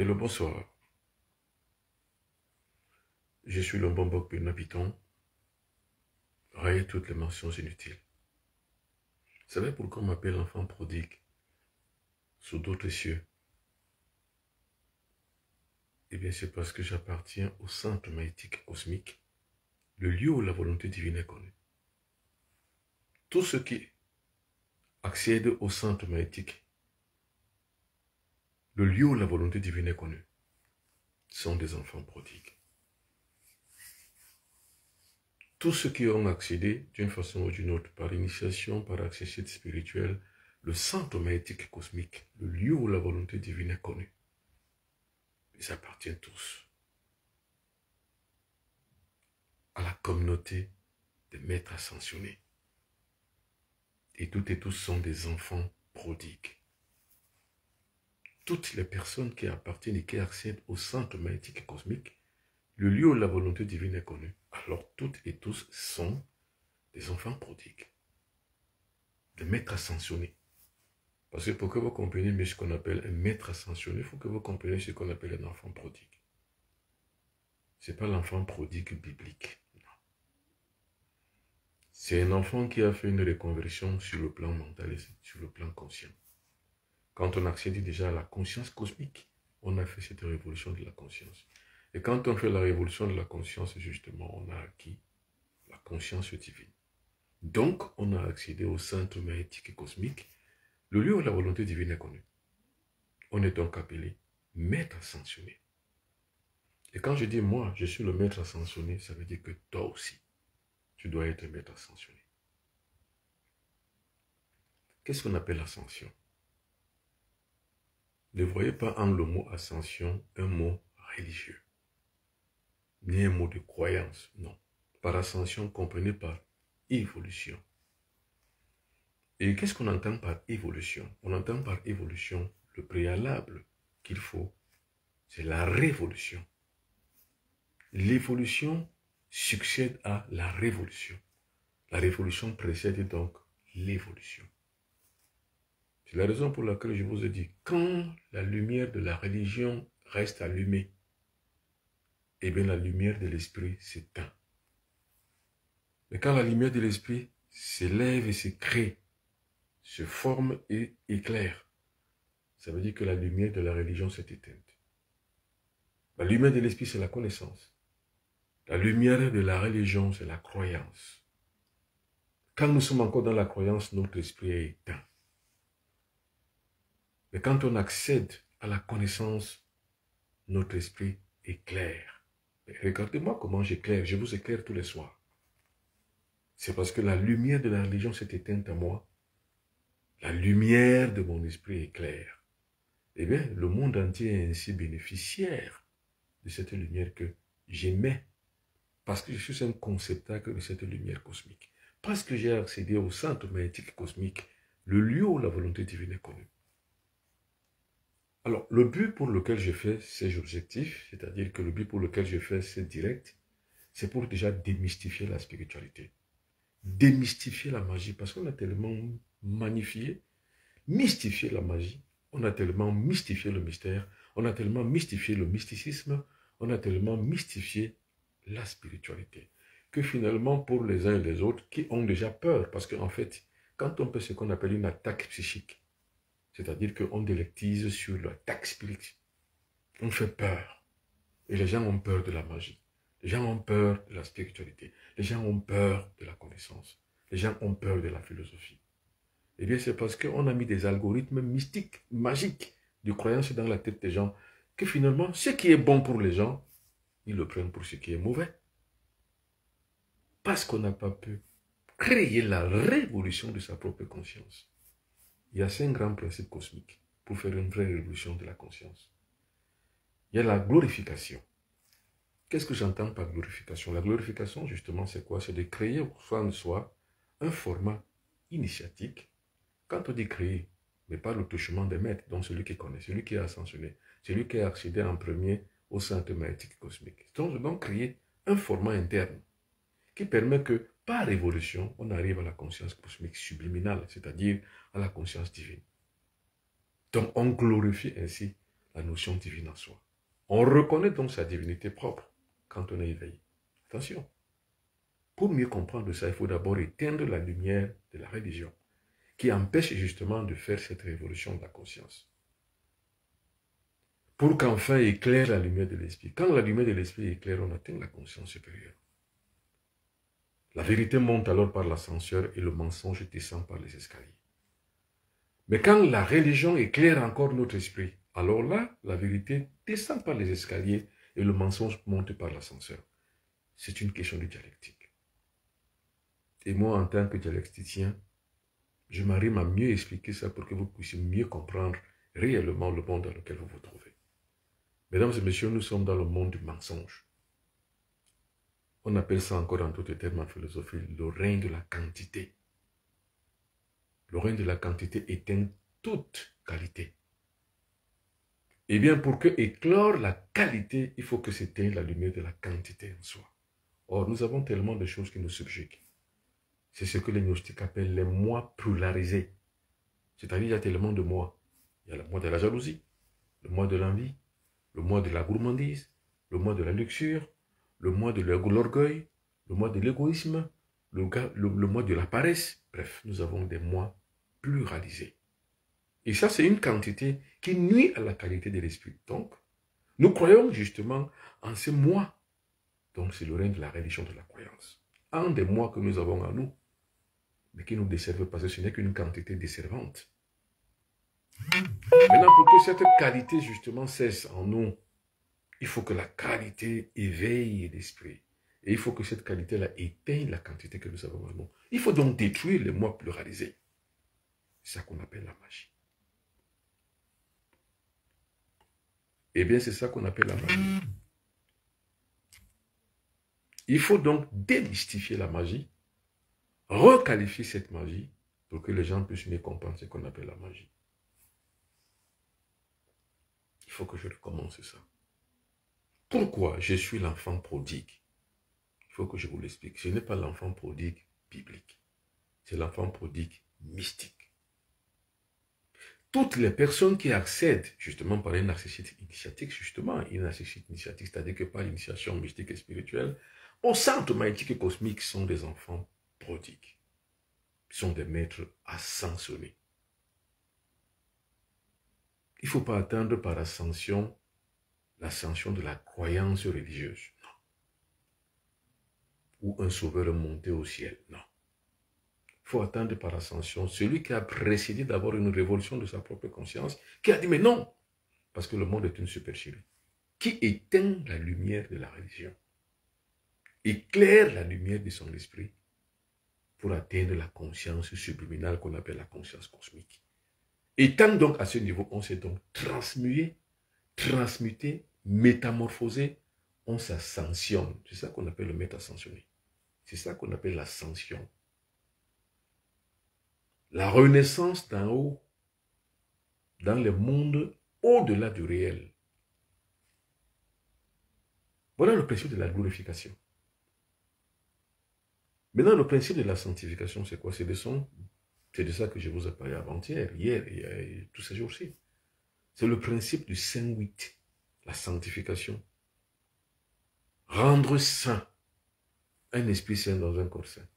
Hello, bonsoir. Je suis le Bombok Benoît Piton. Rayez toutes les mentions inutiles. Vous savez pourquoi on m'appelle l'enfant prodigue sous d'autres cieux? Eh bien, c'est parce que j'appartiens au centre magnétique cosmique, le lieu où la volonté divine est connue. Tous ceux qui accèdent au centre magnétique, le lieu où la volonté divine est connue, sont des enfants prodigues. Tous ceux qui ont accédé d'une façon ou d'une autre, par initiation, par accession spirituelle, le centre magnétique cosmique, le lieu où la volonté divine est connue, ils appartiennent tous à la communauté des maîtres ascensionnés. Et toutes et tous sont des enfants prodigues. Toutes les personnes qui appartiennent et qui accèdent au centre magnétique cosmique, le lieu où la volonté divine est connue, alors toutes et tous sont des enfants prodigues, des maîtres ascensionnés. Parce que pour que vous compreniez mieux ce qu'on appelle un maître ascensionné, il faut que vous compreniez ce qu'on appelle un enfant prodigue. Ce n'est pas l'enfant prodigue biblique. C'est un enfant qui a fait une reconversion sur le plan mental et sur le plan conscient. Quand on accède déjà à la conscience cosmique, on a fait cette révolution de la conscience. Et quand on fait la révolution de la conscience, justement, on a acquis la conscience divine. Donc, on a accédé au centre magnétique et cosmique, le lieu où la volonté divine est connue. On est donc appelé maître ascensionné. Et quand je dis moi, je suis le maître ascensionné, ça veut dire que toi aussi, tu dois être maître ascensionné. Qu'est-ce qu'on appelle ascension? Ne voyez pas en le mot ascension un mot religieux, ni un mot de croyance, non. Par ascension, comprenez par évolution. Et qu'est-ce qu'on entend par évolution? On entend par évolution le préalable qu'il faut, c'est la révolution. L'évolution succède à la révolution. La révolution précède donc l'évolution. C'est la raison pour laquelle je vous ai dit, quand la lumière de la religion reste allumée, eh bien la lumière de l'esprit s'éteint. Mais quand la lumière de l'esprit s'élève et se crée, se forme et éclaire, ça veut dire que la lumière de la religion s'est éteinte. La lumière de l'esprit, c'est la connaissance. La lumière de la religion, c'est la croyance. Quand nous sommes encore dans la croyance, notre esprit est éteint. Mais quand on accède à la connaissance, notre esprit éclaire. Regardez-moi comment j'éclaire, je vous éclaire tous les soirs. C'est parce que la lumière de la religion s'est éteinte à moi. La lumière de mon esprit éclaire. Eh bien, le monde entier est ainsi bénéficiaire de cette lumière que j'émets. Parce que je suis un conceptacle de cette lumière cosmique. Parce que j'ai accédé au centre magnétique cosmique, le lieu où la volonté divine est connue. Alors, le but pour lequel je fais ces objectifs, c'est-à-dire que le but pour lequel je fais ces directs, c'est pour déjà démystifier la spiritualité. Démystifier la magie, parce qu'on a tellement magnifié, mystifié la magie, on a tellement mystifié le mystère, on a tellement mystifié le mysticisme, on a tellement mystifié la spiritualité, que finalement, pour les uns et les autres, qui ont déjà peur, parce qu'en fait, quand on fait ce qu'on appelle une attaque psychique, c'est-à-dire qu'on délectise sur l'attaque spirituelle, on fait peur. Et les gens ont peur de la magie. Les gens ont peur de la spiritualité. Les gens ont peur de la connaissance. Les gens ont peur de la philosophie. Eh bien, c'est parce qu'on a mis des algorithmes mystiques, magiques, de croyances dans la tête des gens, que finalement, ce qui est bon pour les gens, ils le prennent pour ce qui est mauvais. Parce qu'on n'a pas pu créer la révolution de sa propre conscience. Il y a 5 grands principes cosmiques pour faire une vraie révolution de la conscience. Il y a la glorification. Qu'est-ce que j'entends par glorification? La glorification, justement, c'est quoi? C'est de créer au sein de soi un format initiatique. Quand on dit créer, mais pas le touchement des maîtres, donc celui qui connaît, celui qui est ascensionné, celui qui a accédé en premier au centre magnétique cosmique. Donc créer un format interne qui permet que, par évolution, on arrive à la conscience cosmique subliminale, c'est-à-dire à la conscience divine. Donc on glorifie ainsi la notion divine en soi. On reconnaît donc sa divinité propre quand on est éveillé. Attention, pour mieux comprendre ça, il faut d'abord éteindre la lumière de la religion, qui empêche justement de faire cette révolution de la conscience. Pour qu'enfin éclaire la lumière de l'esprit. Quand la lumière de l'esprit éclaire, on atteint la conscience supérieure. La vérité monte alors par l'ascenseur et le mensonge descend par les escaliers. Mais quand la religion éclaire encore notre esprit, alors là, la vérité descend par les escaliers et le mensonge monte par l'ascenseur. C'est une question de dialectique. Et moi, en tant que dialecticien, je m'arrive à mieux expliquer ça pour que vous puissiez mieux comprendre réellement le monde dans lequel vous vous trouvez. Mesdames et messieurs, nous sommes dans le monde du mensonge. On appelle ça encore en d'autres termes en philosophie le règne de la quantité. Le règne de la quantité éteint toute qualité. Eh bien, pour que éclore la qualité, il faut que s'éteigne la lumière de la quantité en soi. Or, nous avons tellement de choses qui nous subjuguent. C'est ce que les gnostiques appellent les moi pluralisés. C'est-à-dire, il y a tellement de moi. Il y a le moi de la jalousie, le moi de l'envie, le moi de la gourmandise, le moi de la luxure, le moi de l'orgueil, le moi de l'égoïsme, le moi de la paresse. Bref, nous avons des moi pluralisés. Et ça, c'est une quantité qui nuit à la qualité de l'esprit. Donc, nous croyons justement en ce moi. Donc, c'est le règne de la religion de la croyance. Un des moi que nous avons en nous, mais qui nous desservent parce que ce n'est qu'une quantité desservante. Maintenant, pour que cette qualité justement cesse en nous, il faut que la qualité éveille l'esprit. Et il faut que cette qualité-là éteigne la quantité que nous avons en nous. Il faut donc détruire les moi pluralisés. C'est ça qu'on appelle la magie. Eh bien, c'est ça qu'on appelle la magie. Il faut donc démystifier la magie, requalifier cette magie pour que les gens puissent mieux comprendre ce qu'on appelle la magie. Il faut que je recommence ça. Pourquoi je suis l'enfant prodigue? Il faut que je vous l'explique. Ce n'est pas l'enfant prodigue biblique. C'est l'enfant prodigue mystique. Toutes les personnes qui accèdent justement par une narcissite initiatique, c'est-à-dire que par l'initiation mystique et spirituelle, au centre magnétique et cosmique sont des enfants prodigues. Ils sont des maîtres ascensionnés. Il ne faut pas attendre par ascension l'ascension de la croyance religieuse. Non. Ou un sauveur monté au ciel. Non. Il faut attendre par ascension celui qui a précédé d'avoir une révolution de sa propre conscience, qui a dit mais non, parce que le monde est une supercherie, qui éteint la lumière de la religion, éclaire la lumière de son esprit pour atteindre la conscience subliminale qu'on appelle la conscience cosmique. Étant donc à ce niveau, on s'est donc transmuté, métamorphosé, on s'ascensionne. C'est ça qu'on appelle le métascensionné. C'est ça qu'on appelle l'ascension. La renaissance d'en haut, dans le monde au-delà du réel. Voilà le principe de la glorification. Maintenant, le principe de la sanctification, c'est quoi? C'est de ça que je vous ai parlé avant-hier, hier et tous ces jours-ci. C'est le principe du Saint 8, la sanctification. Rendre saint un esprit saint dans un corps saint.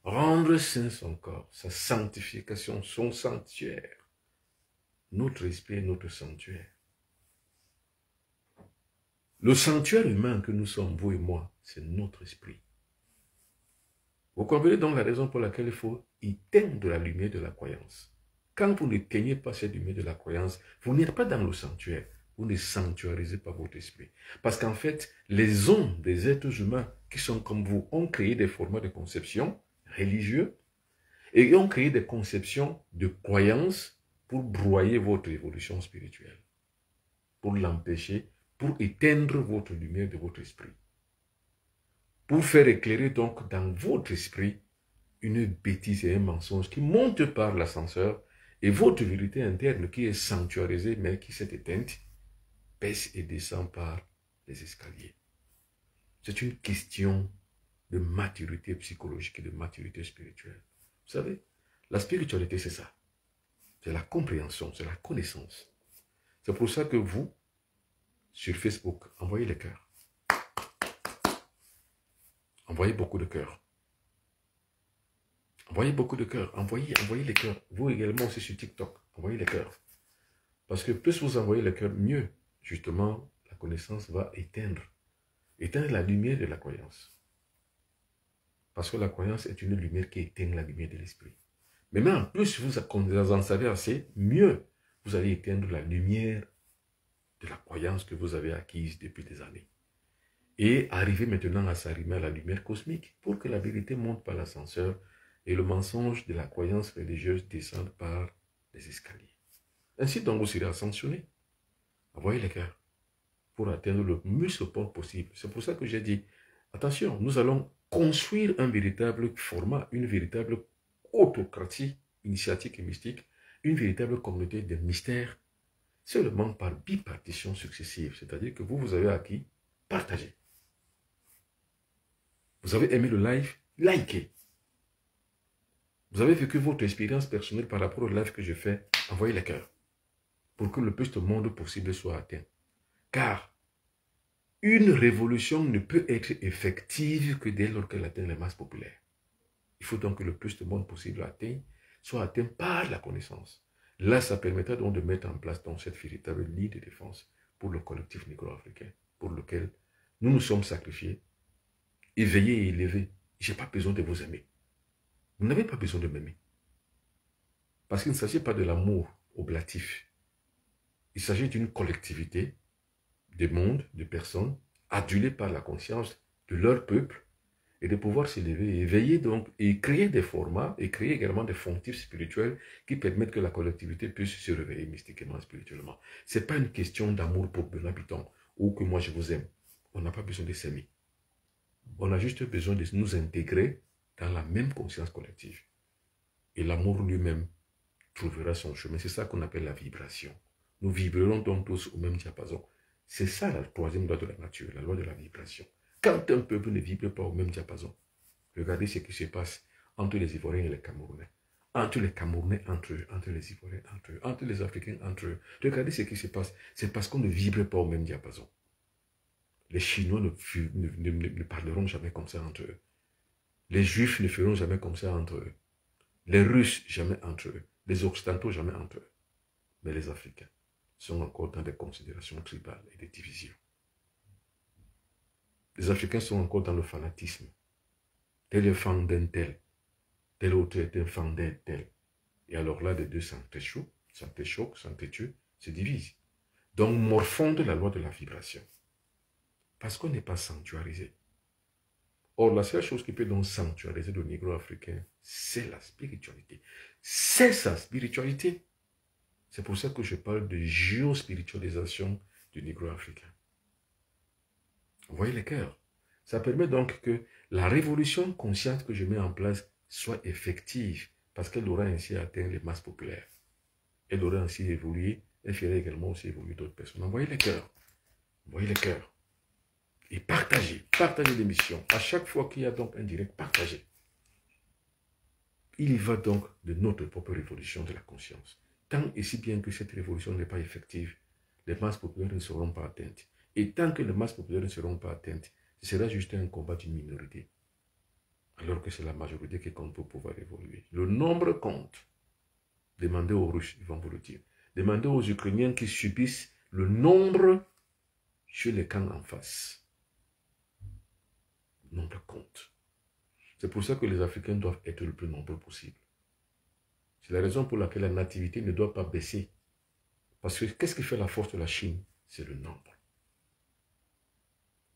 Rendre saint son corps, sa sanctification, son sanctuaire. Notre esprit est notre sanctuaire. Le sanctuaire humain que nous sommes, vous et moi, c'est notre esprit. Vous comprenez donc la raison pour laquelle il faut éteindre la lumière de la croyance. Quand vous n'éteignez pas cette lumière de la croyance, vous n'êtes pas dans le sanctuaire. Vous ne sanctuarisez pas votre esprit. Parce qu'en fait, les hommes, des êtres humains qui sont comme vous, ont créé des formats de conception religieux et ont créé des conceptions de croyances pour broyer votre évolution spirituelle, pour l'empêcher, pour éteindre votre lumière de votre esprit, pour faire éclairer donc dans votre esprit une bêtise et un mensonge qui monte par l'ascenseur et votre vérité interne qui est sanctuarisée mais qui s'est éteinte, baisse et descend par les escaliers. C'est une question de maturité psychologique et de maturité spirituelle. Vous savez, la spiritualité, c'est ça. C'est la compréhension, c'est la connaissance. C'est pour ça que vous, sur Facebook, envoyez les cœurs. Envoyez beaucoup de cœurs. Envoyez beaucoup de cœurs. Envoyez les cœurs. Vous également aussi sur TikTok. Envoyez les cœurs. Parce que plus vous envoyez les cœurs, mieux, justement, la connaissance va éteindre la lumière de la croyance. Parce que la croyance est une lumière qui éteint la lumière de l'esprit. Mais même, plus vous en savez assez, mieux vous allez éteindre la lumière de la croyance que vous avez acquise depuis des années. Et arriver maintenant à s'arrimer à la lumière cosmique pour que la vérité monte par l'ascenseur et le mensonge de la croyance religieuse descende par les escaliers. Ainsi donc vous serez ascensionné. Envoyez les cœurs pour atteindre le mieux support possible. C'est pour ça que j'ai dit, attention, nous allons construire un véritable format, une véritable autocratie initiatique et mystique, une véritable communauté de mystères, seulement par bipartition successive. C'est-à-dire que vous avez acquis, partagez. Vous avez aimé le live, likez. Vous avez vécu votre expérience personnelle par rapport au live que je fais, envoyez les cœurs pour que le plus de monde possible soit atteint. Car une révolution ne peut être effective que dès lors qu'elle atteint les masses populaires. Il faut donc que le plus de monde possible soit atteint par la connaissance. Là, ça permettra donc de mettre en place donc cette véritable ligne de défense pour le collectif négro-africain, pour lequel nous nous sommes sacrifiés, éveillés et élevés. Je n'ai pas besoin de vous aimer. Vous n'avez pas besoin de m'aimer. Parce qu'il ne s'agit pas de l'amour oblatif. Il s'agit d'une collectivité de monde, de personnes, adulées par la conscience de leur peuple, et de pouvoir s'élever, éveiller donc, et créer des formats, et créer également des fonctifs spirituels qui permettent que la collectivité puisse se réveiller mystiquement, spirituellement. Ce n'est pas une question d'amour pour un habitant, ou que moi je vous aime. On n'a pas besoin de s'aimer. On a juste besoin de nous intégrer dans la même conscience collective. Et l'amour lui-même trouvera son chemin. C'est ça qu'on appelle la vibration. Nous vibrerons donc tous au même diapason. C'est ça la troisième loi de la nature, la loi de la vibration. Quand un peuple ne vibre pas au même diapason, regardez ce qui se passe entre les Ivoiriens et les Camerounais. Entre les Camerounais entre eux, entre les Ivoiriens entre eux, entre les Africains entre eux. Regardez ce qui se passe. C'est parce qu'on ne vibre pas au même diapason. Les Chinois ne parleront jamais comme ça entre eux. Les Juifs ne feront jamais comme ça entre eux. Les Russes, jamais entre eux. Les Occidentaux, jamais entre eux. Mais les Africains sont encore dans des considérations tribales et des divisions. Les Africains sont encore dans le fanatisme. Tel est fan d'un tel. Tel autre est un fan d'un tel. Et alors là, les deux s'entrechoquent, s'entretuent, se divisent. Donc, morfondent la loi de la vibration. Parce qu'on n'est pas sanctuarisé. Or, la seule chose qui peut donc sanctuariser le négro-africain, c'est la spiritualité. C'est sa spiritualité. C'est pour ça que je parle de géospiritualisation du négro-africain. Vous voyez les cœurs. Ça permet donc que la révolution consciente que je mets en place soit effective, parce qu'elle aura ainsi atteint les masses populaires. Elle aura ainsi évolué, elle ferait également aussi évoluer d'autres personnes. Envoyez les cœurs. Envoyez les cœurs. Et partagez l'émission. À chaque fois qu'il y a donc un direct, partagez. Il y va donc de notre propre révolution de la conscience. Tant et si bien que cette révolution n'est pas effective, les masses populaires ne seront pas atteintes. Et tant que les masses populaires ne seront pas atteintes, ce sera juste un combat d'une minorité. Alors que c'est la majorité qui compte pour pouvoir évoluer. Le nombre compte. Demandez aux Russes, ils vont vous le dire. Demandez aux Ukrainiens qui subissent le nombre chez les camps en face. Le nombre compte. C'est pour ça que les Africains doivent être le plus nombreux possible. C'est la raison pour laquelle la nativité ne doit pas baisser. Parce que qu'est-ce qui fait la force de la Chine? C'est le nombre.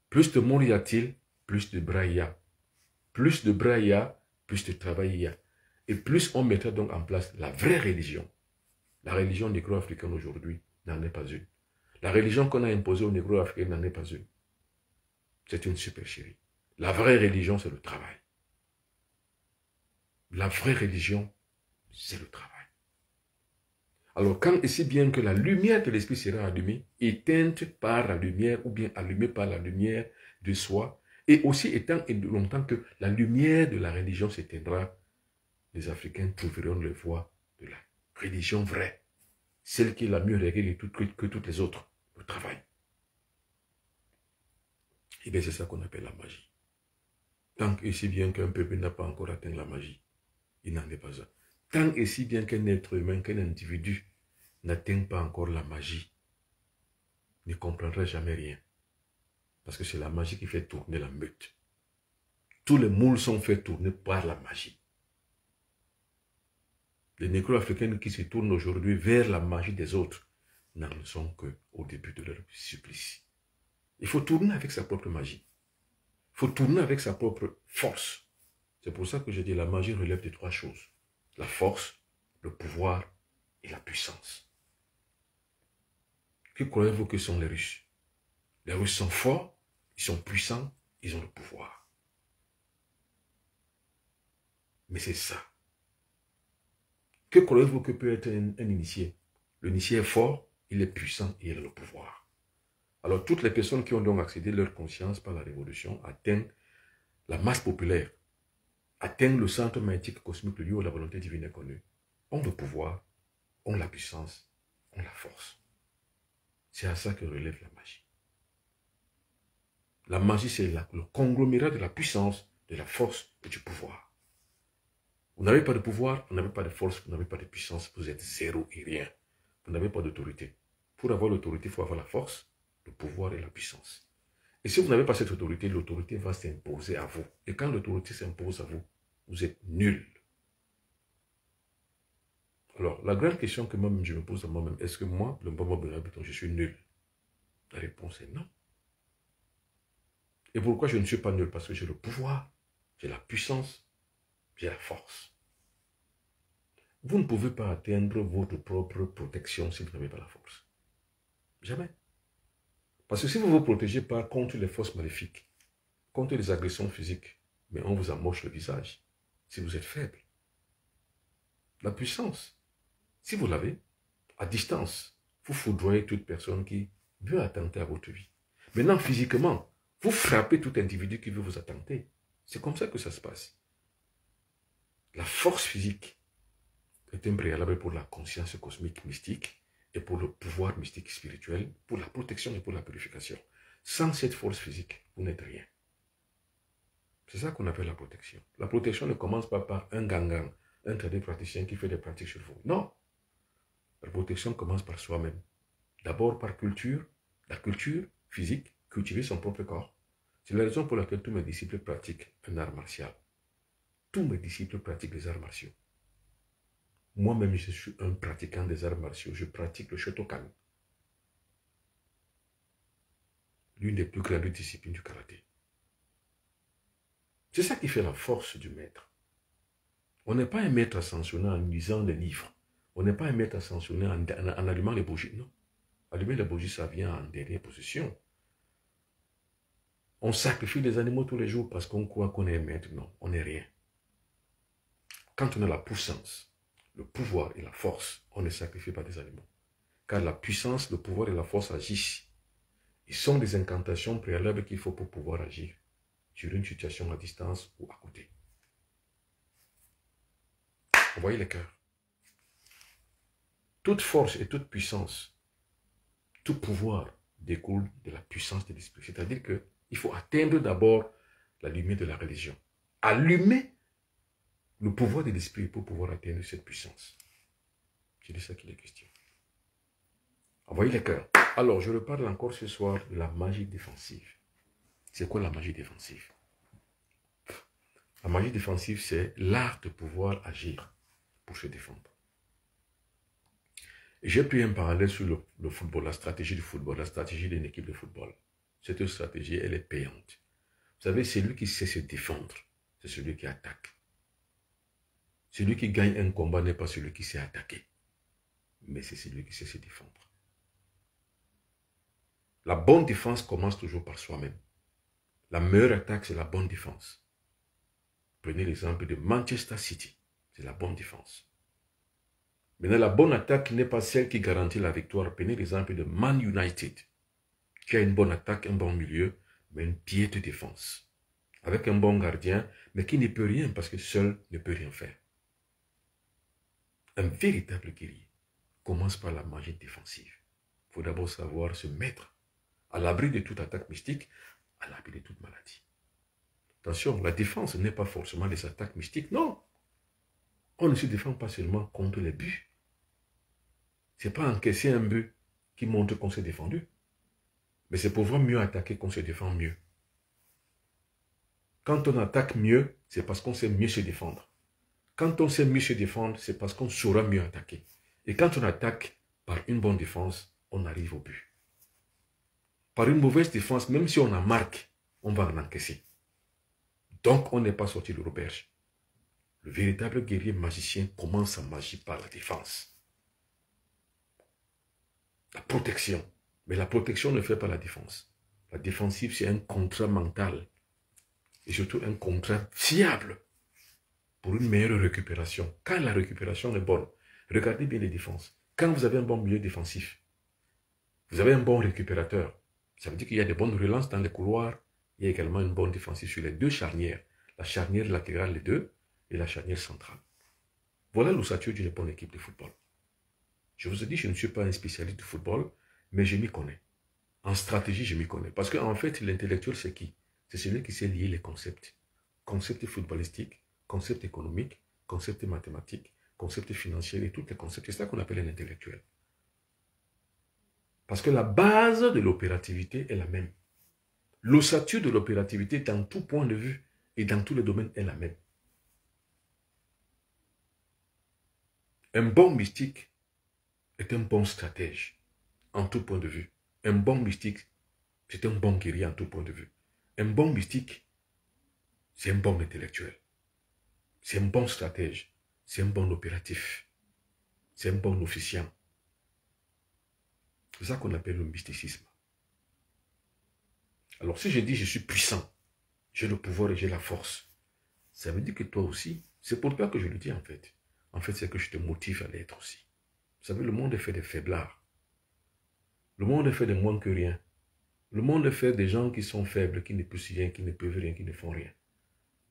Plus de monde y a-t-il, plus de bras il y a. Plus de bras il y a, plus de travail il y a. Et plus on mettra donc en place la vraie religion. La religion négro-africaine aujourd'hui n'en est pas une. La religion qu'on a imposée aux négro-africains n'en est pas une. C'est une supercherie. La vraie religion, c'est le travail. La vraie religion, c'est le travail. Alors, quand et si bien que la lumière de l'esprit sera allumée, éteinte par la lumière ou bien allumée par la lumière de soi, et aussi étant et longtemps que la lumière de la religion s'éteindra, les Africains trouveront les voies de la religion vraie. celle qui est la mieux réglée que toutes les autres, le travail. Et bien c'est ça qu'on appelle la magie. Tant et si bien qu'un peuple n'a pas encore atteint la magie, il n'en est pas un. Tant et si bien qu'un être humain, qu'un individu n'atteint pas encore la magie, ne comprendra jamais rien. Parce que c'est la magie qui fait tourner la meute. Tous les moules sont faits tourner par la magie. Les négro-africains qui se tournent aujourd'hui vers la magie des autres n'en sont qu'au début de leur supplice. Il faut tourner avec sa propre magie. Il faut tourner avec sa propre force. C'est pour ça que je dis la magie relève de 3 choses. La force, le pouvoir et la puissance. Que croyez-vous que sont les Russes? Les Russes sont forts, ils sont puissants, ils ont le pouvoir. Mais c'est ça. Que croyez-vous que peut être un initié? L'initié est fort, il est puissant et il a le pouvoir. Alors toutes les personnes qui ont donc accédé à leur conscience par la révolution atteignent la masse populaire, atteignent le centre magnétique cosmique, le lieu où la volonté divine est connue, ont le pouvoir, ont la puissance, ont la force. C'est à ça que relève la magie. La magie, c'est le conglomérat de la puissance, de la force et du pouvoir. Vous n'avez pas de pouvoir, vous n'avez pas de force, vous n'avez pas de puissance, vous êtes zéro et rien. Vous n'avez pas d'autorité. Pour avoir l'autorité, il faut avoir la force, le pouvoir et la puissance. Et si vous n'avez pas cette autorité, l'autorité va s'imposer à vous. Et quand l'autorité s'impose à vous, vous êtes nul. Alors, la grande question que moi-même je me pose à moi-même, est-ce que moi, le Mbamba Benabiton, je suis nul? La réponse est non. Et pourquoi je ne suis pas nul? Parce que j'ai le pouvoir, j'ai la puissance, j'ai la force. Vous ne pouvez pas atteindre votre propre protection si vous n'avez pas la force. Jamais. Parce que si vous ne vous protégez pas contre les forces maléfiques, contre les agressions physiques, mais on vous amoche le visage si vous êtes faible. La puissance, si vous l'avez, à distance, vous foudroyez toute personne qui veut attenter à votre vie. Maintenant, physiquement, vous frappez tout individu qui veut vous attenter. C'est comme ça que ça se passe. La force physique est un préalable pour la conscience cosmique mystique et pour le pouvoir mystique spirituel, pour la protection et pour la purification. Sans cette force physique, vous n'êtes rien. C'est ça qu'on appelle la protection. La protection ne commence pas par un gangan, un traité praticien qui fait des pratiques sur vous. Non. La protection commence par soi-même. D'abord par culture, la culture physique, cultiver son propre corps. C'est la raison pour laquelle tous mes disciples pratiquent un art martial. Tous mes disciples pratiquent des arts martiaux. Moi-même, je suis un pratiquant des arts martiaux. Je pratique le Shotokan. L'une des plus grandes disciplines du karaté. C'est ça qui fait la force du maître. On n'est pas un maître ascensionné en lisant des livres. On n'est pas un maître ascensionné en allumant les bougies. Non. Allumer les bougies, ça vient en dernière position. On sacrifie des animaux tous les jours parce qu'on croit qu'on est maître. Non, on n'est rien. Quand on a la puissance, le pouvoir et la force, on ne sacrifie pas des animaux. Car la puissance, le pouvoir et la force agissent. Ils sont des incantations préalables qu'il faut pour pouvoir agir sur une situation à distance ou à côté. Vous voyez les cœurs. Toute force et toute puissance, tout pouvoir découle de la puissance de l'esprit. C'est-à-dire qu'il faut atteindre d'abord la lumière de la religion. Allumer le pouvoir de l'esprit pour pouvoir atteindre cette puissance. C'est de ça qu'il est question. Vous voyez les cœurs. Alors, je reparle encore ce soir de la magie défensive. C'est quoi la magie défensive? La magie défensive, c'est l'art de pouvoir agir pour se défendre. J'ai pris un parallèle sur le football, la stratégie du football, la stratégie d'une équipe de football. Cette stratégie, elle est payante. Vous savez, celui qui sait se défendre, c'est celui qui attaque. Celui qui gagne un combat n'est pas celui qui sait attaquer, mais c'est celui qui sait se défendre. La bonne défense commence toujours par soi-même. La meilleure attaque, c'est la bonne défense. Prenez l'exemple de Manchester City, c'est la bonne défense. Maintenant, la bonne attaque n'est pas celle qui garantit la victoire. Prenez l'exemple de Man United, qui a une bonne attaque, un bon milieu, mais une piètre défense. Avec un bon gardien, mais qui ne peut rien parce que seul ne peut rien faire. Un véritable guerrier. commence par la magie défensive. Il faut d'abord savoir se mettre à l'abri de toute attaque mystique, à l'abri de toute maladie. Attention, la défense n'est pas forcément des attaques mystiques, non. On ne se défend pas seulement contre les buts. Ce n'est pas encaisser un but qui montre qu'on s'est défendu. Mais c'est pouvoir mieux attaquer qu'on se défend mieux. Quand on attaque mieux, c'est parce qu'on sait mieux se défendre. Quand on sait mieux se défendre, c'est parce qu'on saura mieux attaquer. Et quand on attaque par une bonne défense, on arrive au but. Par une mauvaise défense, même si on en marque, on va en encaisser. Donc, on n'est pas sorti de l'auberge. Le véritable guerrier magicien commence sa magie par la défense. La protection. Mais la protection ne fait pas la défense. La défensive, c'est un contrat mental. Et surtout un contrat fiable pour une meilleure récupération. Quand la récupération est bonne, regardez bien les défenses. Quand vous avez un bon milieu défensif, vous avez un bon récupérateur, ça veut dire qu'il y a des bonnes relances dans les couloirs. Il y a également une bonne défensive sur les deux charnières. La charnière latérale, les deux, et la charnière centrale. Voilà l'ossature d'une bonne équipe de football. Je vous ai dit, je ne suis pas un spécialiste de football, mais je m'y connais. En stratégie, je m'y connais. Parce qu'en fait, l'intellectuel, c'est qui? C'est celui qui sait lier les concepts. Concepts footballistiques, concepts économiques, concepts mathématiques, concepts financiers et tous les concepts. C'est ça qu'on appelle un intellectuel. Parce que la base de l'opérativité est la même. L'ossature de l'opérativité, dans tout point de vue et dans tous les domaines, est la même. Un bon mystique est un bon stratège en tout point de vue. Un bon mystique, c'est un bon guerrier en tout point de vue. Un bon mystique, c'est un bon intellectuel. C'est un bon stratège. C'est un bon opératif. C'est un bon officiant. C'est ça qu'on appelle le mysticisme. Alors si je dis je suis puissant, j'ai le pouvoir et j'ai la force, ça veut dire que toi aussi, c'est pour toi que je le dis en fait. En fait, c'est que je te motive à l'être aussi. Vous savez, le monde est fait des faiblards. Le monde est fait de moins que rien. Le monde est fait des gens qui sont faibles, qui ne peuvent rien, qui ne peuvent rien, qui ne font rien.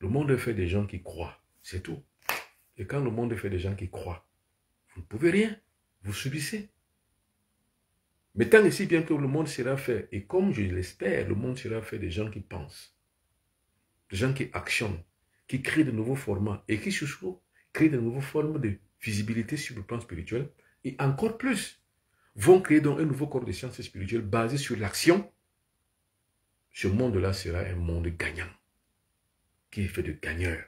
Le monde est fait des gens qui croient, c'est tout. Et quand le monde est fait des gens qui croient, vous ne pouvez rien, vous subissez. Mais tant et si bien que le monde sera fait, et comme je l'espère, le monde sera fait des gens qui pensent, des gens qui actionnent, qui créent de nouveaux formats, et qui surtout créent de nouvelles formes de visibilité sur le plan spirituel, et encore plus, vont créer donc un nouveau corps de sciences spirituelles basé sur l'action. Ce monde-là sera un monde gagnant, qui est fait de gagneurs.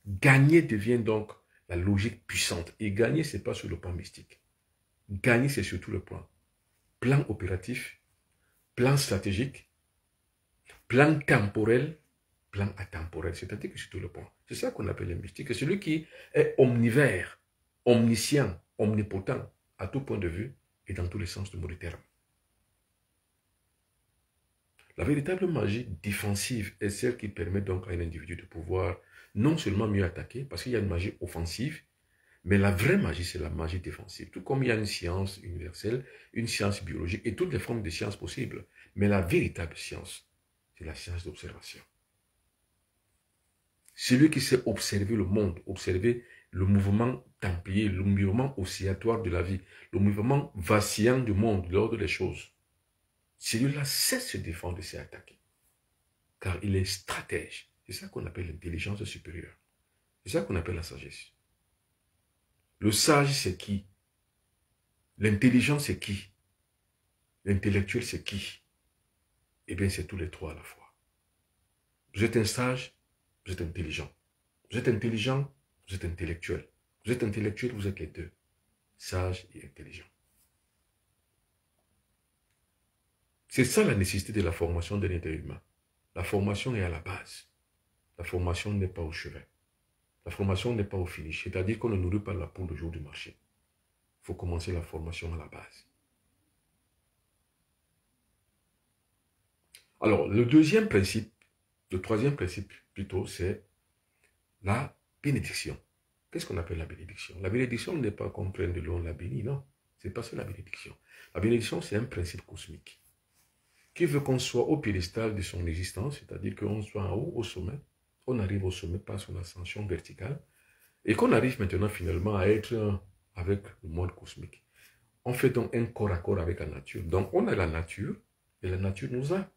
Gagner devient donc la logique puissante. Et gagner, ce n'est pas sur le plan mystique. Gagner, c'est sur tout le plan. Plan opératif, plan stratégique, plan temporel, plan atemporel. C'est-à-dire que sur tout le plan. C'est ça qu'on appelle le mystique. C'est celui qui est omnivore, omniscient, omnipotent, à tout point de vue et dans tous les sens du mot du terme. La véritable magie défensive est celle qui permet donc à un individu de pouvoir non seulement mieux attaquer, parce qu'il y a une magie offensive, mais la vraie magie, c'est la magie défensive. Tout comme il y a une science universelle, une science biologique et toutes les formes de sciences possibles. Mais la véritable science, c'est la science d'observation. Celui qui sait observer le monde, observer le mouvement templier, le mouvement oscillatoire de la vie, le mouvement vacillant du monde, de l'ordre des choses, celui-là sait se défendre et sait attaquer. Car il est stratège. C'est ça qu'on appelle l'intelligence supérieure. C'est ça qu'on appelle la sagesse. Le sage, c'est qui? L'intelligent, c'est qui? L'intellectuel, c'est qui? Eh bien, c'est tous les trois à la fois. Vous êtes un sage, vous êtes intelligent. Vous êtes intelligent, vous êtes intellectuel. Vous êtes intellectuel, vous êtes les deux. Sage et intelligent. C'est ça la nécessité de la formation d'un être humain. La formation est à la base. La formation n'est pas au chevet. La formation n'est pas au finish. C'est-à-dire qu'on ne nourrit pas la poule le jour du marché. Il faut commencer la formation à la base. Alors, le troisième principe plutôt, c'est la bénédiction. Qu'est-ce qu'on appelle la bénédiction? La bénédiction n'est pas qu'on prenne de l'eau, on la bénit, non. C'est pas ça la bénédiction. La bénédiction, c'est un principe cosmique qui veut qu'on soit au piédestal de son existence, c'est-à-dire qu'on soit en haut, au sommet. On arrive au sommet par son ascension verticale et qu'on arrive maintenant finalement à avec le monde cosmique. On fait donc un corps à corps avec la nature. Donc on a la nature et la nature nous a.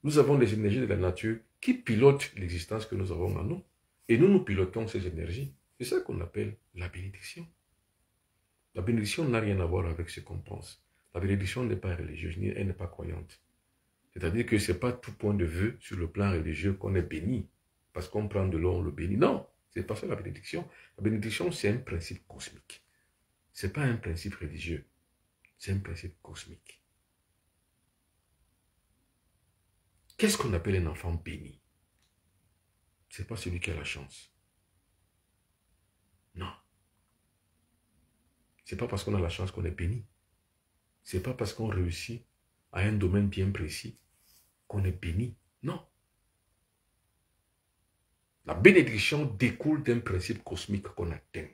Nous avons les énergies de la nature qui pilotent l'existence que nous avons en nous. Et nous pilotons ces énergies. C'est ça qu'on appelle la bénédiction. La bénédiction n'a rien à voir avec ce qu'on pense. La bénédiction n'est pas religieuse, elle n'est pas croyante. C'est-à-dire que ce n'est pas tout point de vue sur le plan religieux qu'on est béni. Parce qu'on prend de l'eau, on le bénit. Non, ce n'est pas ça la bénédiction. La bénédiction, c'est un principe cosmique. Ce n'est pas un principe religieux. C'est un principe cosmique. Qu'est-ce qu'on appelle un enfant béni? Ce n'est pas celui qui a la chance. Non. Ce n'est pas parce qu'on a la chance qu'on est béni. Ce n'est pas parce qu'on réussit à un domaine bien précis qu'on est béni. Non. La bénédiction découle d'un principe cosmique qu'on atteint.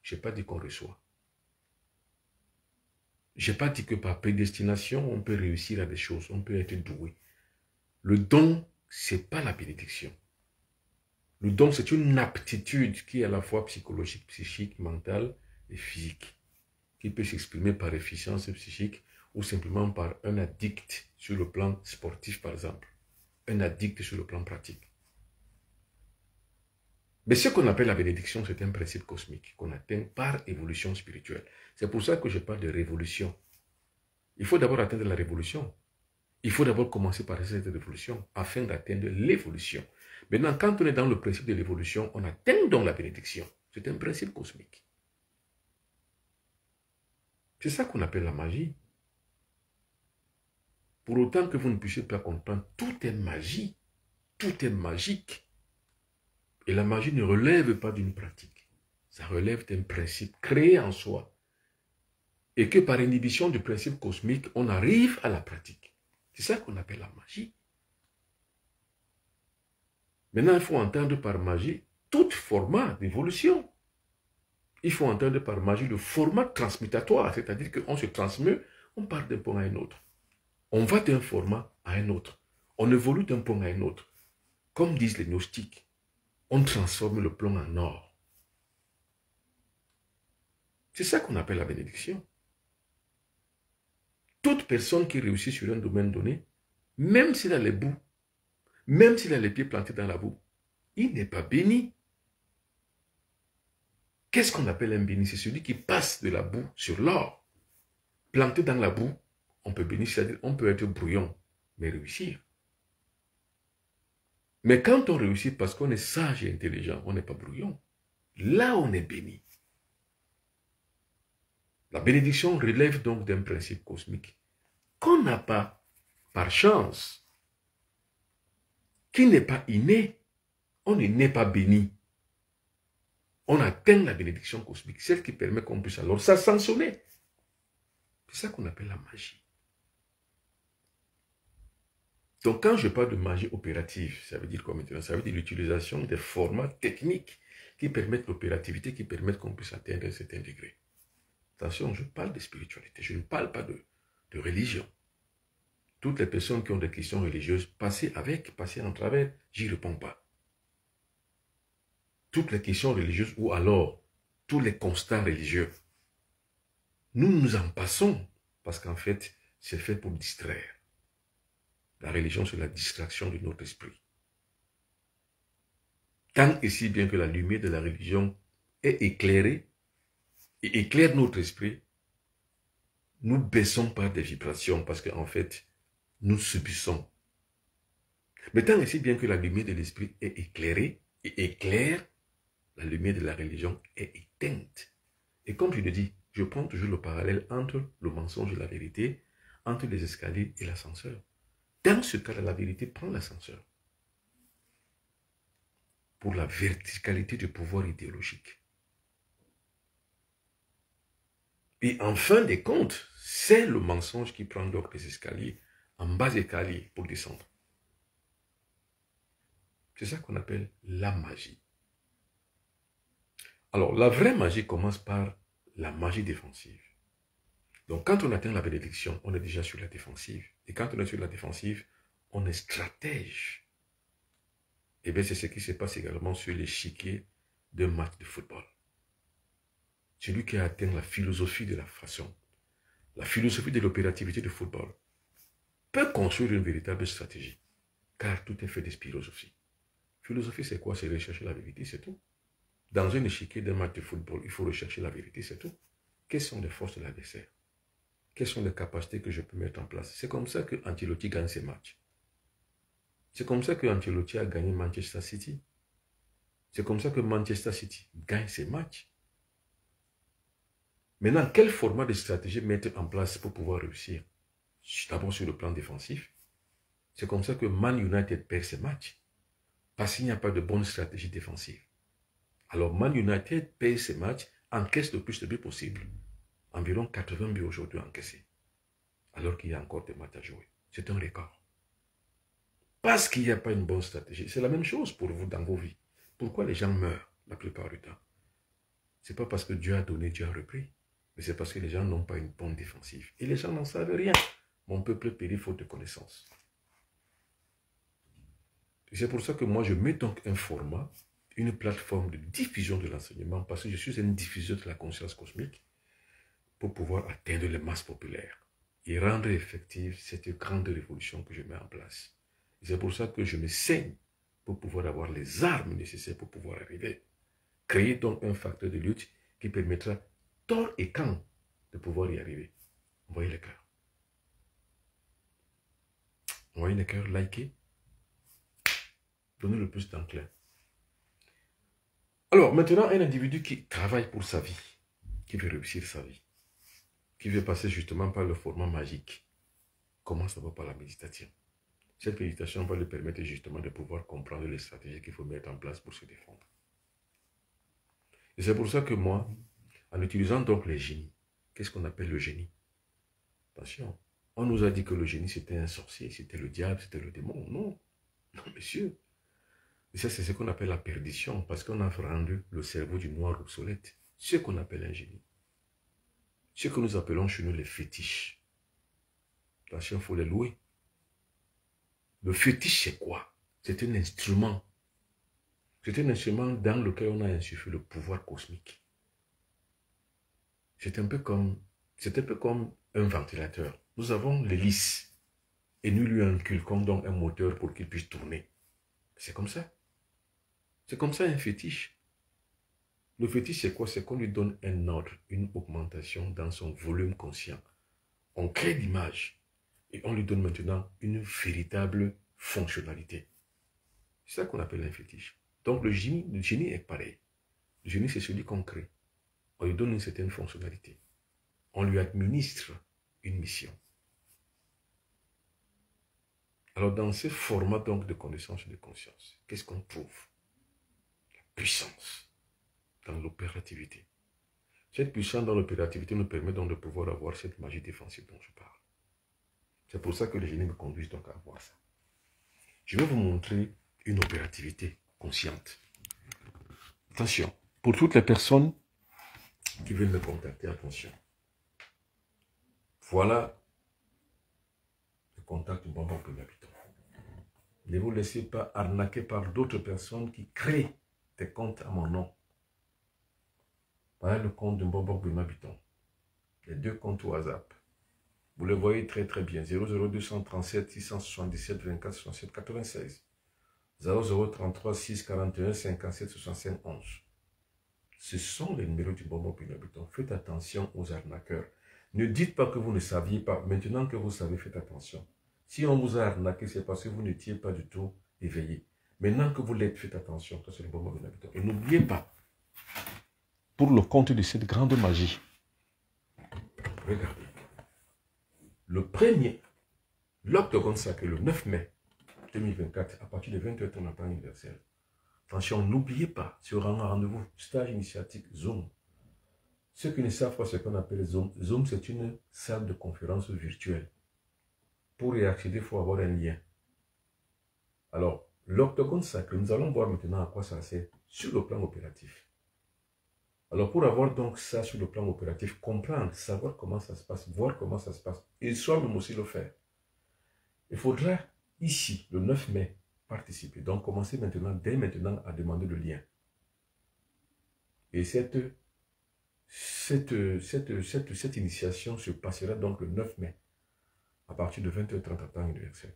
Je n'ai pas dit qu'on reçoit. Je n'ai pas dit que par prédestination, on peut réussir à des choses, on peut être doué. Le don, ce n'est pas la bénédiction. Le don, c'est une aptitude qui est à la fois psychologique, psychique, mentale et physique, qui peut s'exprimer par efficience psychique ou simplement par un addict sur le plan sportif, par exemple. Un addict sur le plan pratique. Mais ce qu'on appelle la bénédiction, c'est un principe cosmique qu'on atteint par évolution spirituelle. C'est pour ça que je parle de révolution. Il faut d'abord atteindre la révolution. Il faut d'abord commencer par cette révolution afin d'atteindre l'évolution. Maintenant, quand on est dans le principe de l'évolution, on atteint donc la bénédiction. C'est un principe cosmique. C'est ça qu'on appelle la magie. Pour autant que vous ne puissiez pas comprendre, tout est magie. Tout est magique. Et la magie ne relève pas d'une pratique. Ça relève d'un principe créé en soi. Et que par inhibition du principe cosmique, on arrive à la pratique. C'est ça qu'on appelle la magie. Maintenant, il faut entendre par magie tout format d'évolution. Il faut entendre par magie le format transmutatoire, c'est-à-dire qu'on se transmet, on part d'un point à un autre. On va d'un format à un autre. On évolue d'un point à un autre. Comme disent les gnostiques, on transforme le plomb en or. C'est ça qu'on appelle la bénédiction. Toute personne qui réussit sur un domaine donné, même s'il a les bouts, même s'il a les pieds plantés dans la boue, il n'est pas béni. Qu'est-ce qu'on appelle un béni? C'est celui qui passe de la boue sur l'or. Planté dans la boue, on peut bénir, c'est-à-dire on peut être brouillon, mais réussir. Mais quand on réussit parce qu'on est sage et intelligent, on n'est pas brouillon. Là, on est béni. La bénédiction relève donc d'un principe cosmique qu'on n'a pas par chance, qui n'est pas inné. On n'est pas béni. On atteint la bénédiction cosmique, celle qui permet qu'on puisse alors s'ascensionner. C'est ça qu'on appelle la magie. Donc quand je parle de magie opérative, ça veut dire quoi maintenant? Ça veut dire l'utilisation des formats techniques qui permettent l'opérativité, qui permettent qu'on puisse atteindre un certain degré. Attention, je parle de spiritualité, je ne parle pas de religion. Toutes les personnes qui ont des questions religieuses, passez en travers, j'y réponds pas. Toutes les questions religieuses ou alors tous les constats religieux, nous en passons parce qu'en fait, c'est fait pour distraire. La religion, c'est la distraction de notre esprit. Tant et si bien que la lumière de la religion est éclairée et éclaire notre esprit, nous baissons par des vibrations parce qu'en fait, nous subissons. Mais tant et si bien que la lumière de l'esprit est éclairée et éclaire, la lumière de la religion est éteinte. Et comme je le dis, je prends toujours le parallèle entre le mensonge et la vérité, entre les escaliers et l'ascenseur. Dans ce cas-là, la vérité prend l'ascenseur. Pour la verticalité du pouvoir idéologique. Et en fin de compte, c'est le mensonge qui prend donc les escaliers, en bas escalier pour descendre. C'est ça qu'on appelle la magie. Alors, la vraie magie commence par la magie défensive. Donc, quand on atteint la bénédiction, on est déjà sur la défensive. Et quand on est sur la défensive, on est stratège. Et bien, c'est ce qui se passe également sur l'échiquier d'un match de football. celui qui a atteint la philosophie de la façon, la philosophie de l'opérativité du football, peut construire une véritable stratégie. Car tout est fait de philosophie. Philosophie, c'est quoi? C'est rechercher la vérité, c'est tout. Dans un échiquier d'un match de football, il faut rechercher la vérité, c'est tout. Quelles sont les forces de l'adversaire? Quelles sont les capacités que je peux mettre en place? C'est comme ça que Ancelotti gagne ses matchs. C'est comme ça que Ancelotti a gagné Manchester City. C'est comme ça que Manchester City gagne ses matchs. Maintenant, quel format de stratégie mettre en place pour pouvoir réussir? D'abord sur le plan défensif. C'est comme ça que Man United perd ses matchs. Parce qu'il n'y a pas de bonne stratégie défensive. Alors Man United perd ses matchs, encaisse le plus de buts possible. Environ 80 buts aujourd'hui encaissés. Alors qu'il y a encore des matchs à jouer. C'est un record. Parce qu'il n'y a pas une bonne stratégie. C'est la même chose pour vous dans vos vies. Pourquoi les gens meurent la plupart du temps? Ce n'est pas parce que Dieu a donné, Dieu a repris. Mais c'est parce que les gens n'ont pas une bonne défensive. Et les gens n'en savent rien. Mon peuple périt faute de connaissances. C'est pour ça que moi, je mets donc un format, une plateforme de diffusion de l'enseignement, parce que je suis un diffuseur de la conscience cosmique, pour pouvoir atteindre les masses populaires et rendre effective cette grande révolution que je mets en place. C'est pour ça que je me saigne pour pouvoir avoir les armes nécessaires pour pouvoir arriver. Créer donc un facteur de lutte qui permettra, tort et quand, de pouvoir y arriver. Envoyez les cœurs. Envoyez les cœurs, likez. Donnez le plus d'enclin. Alors, maintenant, un individu qui travaille pour sa vie, qui veut réussir sa vie, qui veut passer justement par le format magique, commence d'abord par la méditation. Cette méditation va lui permettre justement de pouvoir comprendre les stratégies qu'il faut mettre en place pour se défendre. Et c'est pour ça que moi, en utilisant donc les génies, qu'est-ce qu'on appelle le génie? Attention, on nous a dit que le génie c'était un sorcier, c'était le diable, c'était le démon. Non, non monsieur. Et ça c'est ce qu'on appelle la perdition, parce qu'on a rendu le cerveau du noir obsolète. Ce qu'on appelle un génie. Ce que nous appelons chez nous les fétiches. Attention, il faut les louer. Le fétiche c'est quoi? C'est un instrument. C'est un instrument dans lequel on a insufflé le pouvoir cosmique. C'est un peu comme un ventilateur. Nous avons l'hélice et nous lui inculquons donc un moteur pour qu'il puisse tourner. C'est comme ça. C'est comme ça un fétiche. Le fétiche c'est quoi? C'est qu'on lui donne un ordre, une augmentation dans son volume conscient. On crée l'image et on lui donne maintenant une véritable fonctionnalité. C'est ça qu'on appelle un fétiche. Donc le génie est pareil. Le génie c'est celui qu'on crée. On lui donne une certaine fonctionnalité. On lui administre une mission. Alors dans ce format donc de connaissance et de conscience, qu'est-ce qu'on trouve? La puissance dans l'opérativité. Cette puissance dans l'opérativité nous permet donc de pouvoir avoir cette magie défensive dont je parle. C'est pour ça que les génies me conduisent donc à avoir ça. Je vais vous montrer une opérativité consciente. Attention, pour toutes les personnes qui veulent me contacter, attention. Voilà le contact du bonbon premier habitant. Ne vous laissez pas arnaquer par d'autres personnes qui créent des comptes à mon nom. Voilà le compte du bonbon premier habitant. Les deux comptes WhatsApp. Vous le voyez très très bien. 00237 677 24 67 96. 0033 641 57 65 11. Ce sont les numéros du bonbon premier habitant. Faites attention aux arnaqueurs. Ne dites pas que vous ne saviez pas. Maintenant que vous savez, faites attention. Si on vous a arnaqué, c'est parce que vous n'étiez pas du tout éveillé. Maintenant que vous l'êtes, faites attention. Ça, c'est le bonbon premier habitant. Et n'oubliez pas, pour le compte de cette grande magie, regardez. Le premier, l'octogone sacré, le 9 mai 2024, à partir de 20h, ton appel universel. Attention, n'oubliez pas, sur un rendez-vous, stage initiatique Zoom. Ceux qui ne savent pas ce qu'on appelle Zoom, Zoom c'est une salle de conférence virtuelle. Pour y accéder, il faut avoir un lien. Alors, l'octogone sacré, nous allons voir maintenant à quoi ça sert sur le plan opératif. Alors, pour avoir donc ça sur le plan opératif, comprendre, savoir comment ça se passe, voir comment ça se passe, et soi-même aussi le faire. Il faudra, ici, le 9 mai, participer. Donc, commencez maintenant, dès maintenant, à demander le lien. Et cette Cette initiation se passera donc le 9 mai, à partir de 20h30 en temps universel.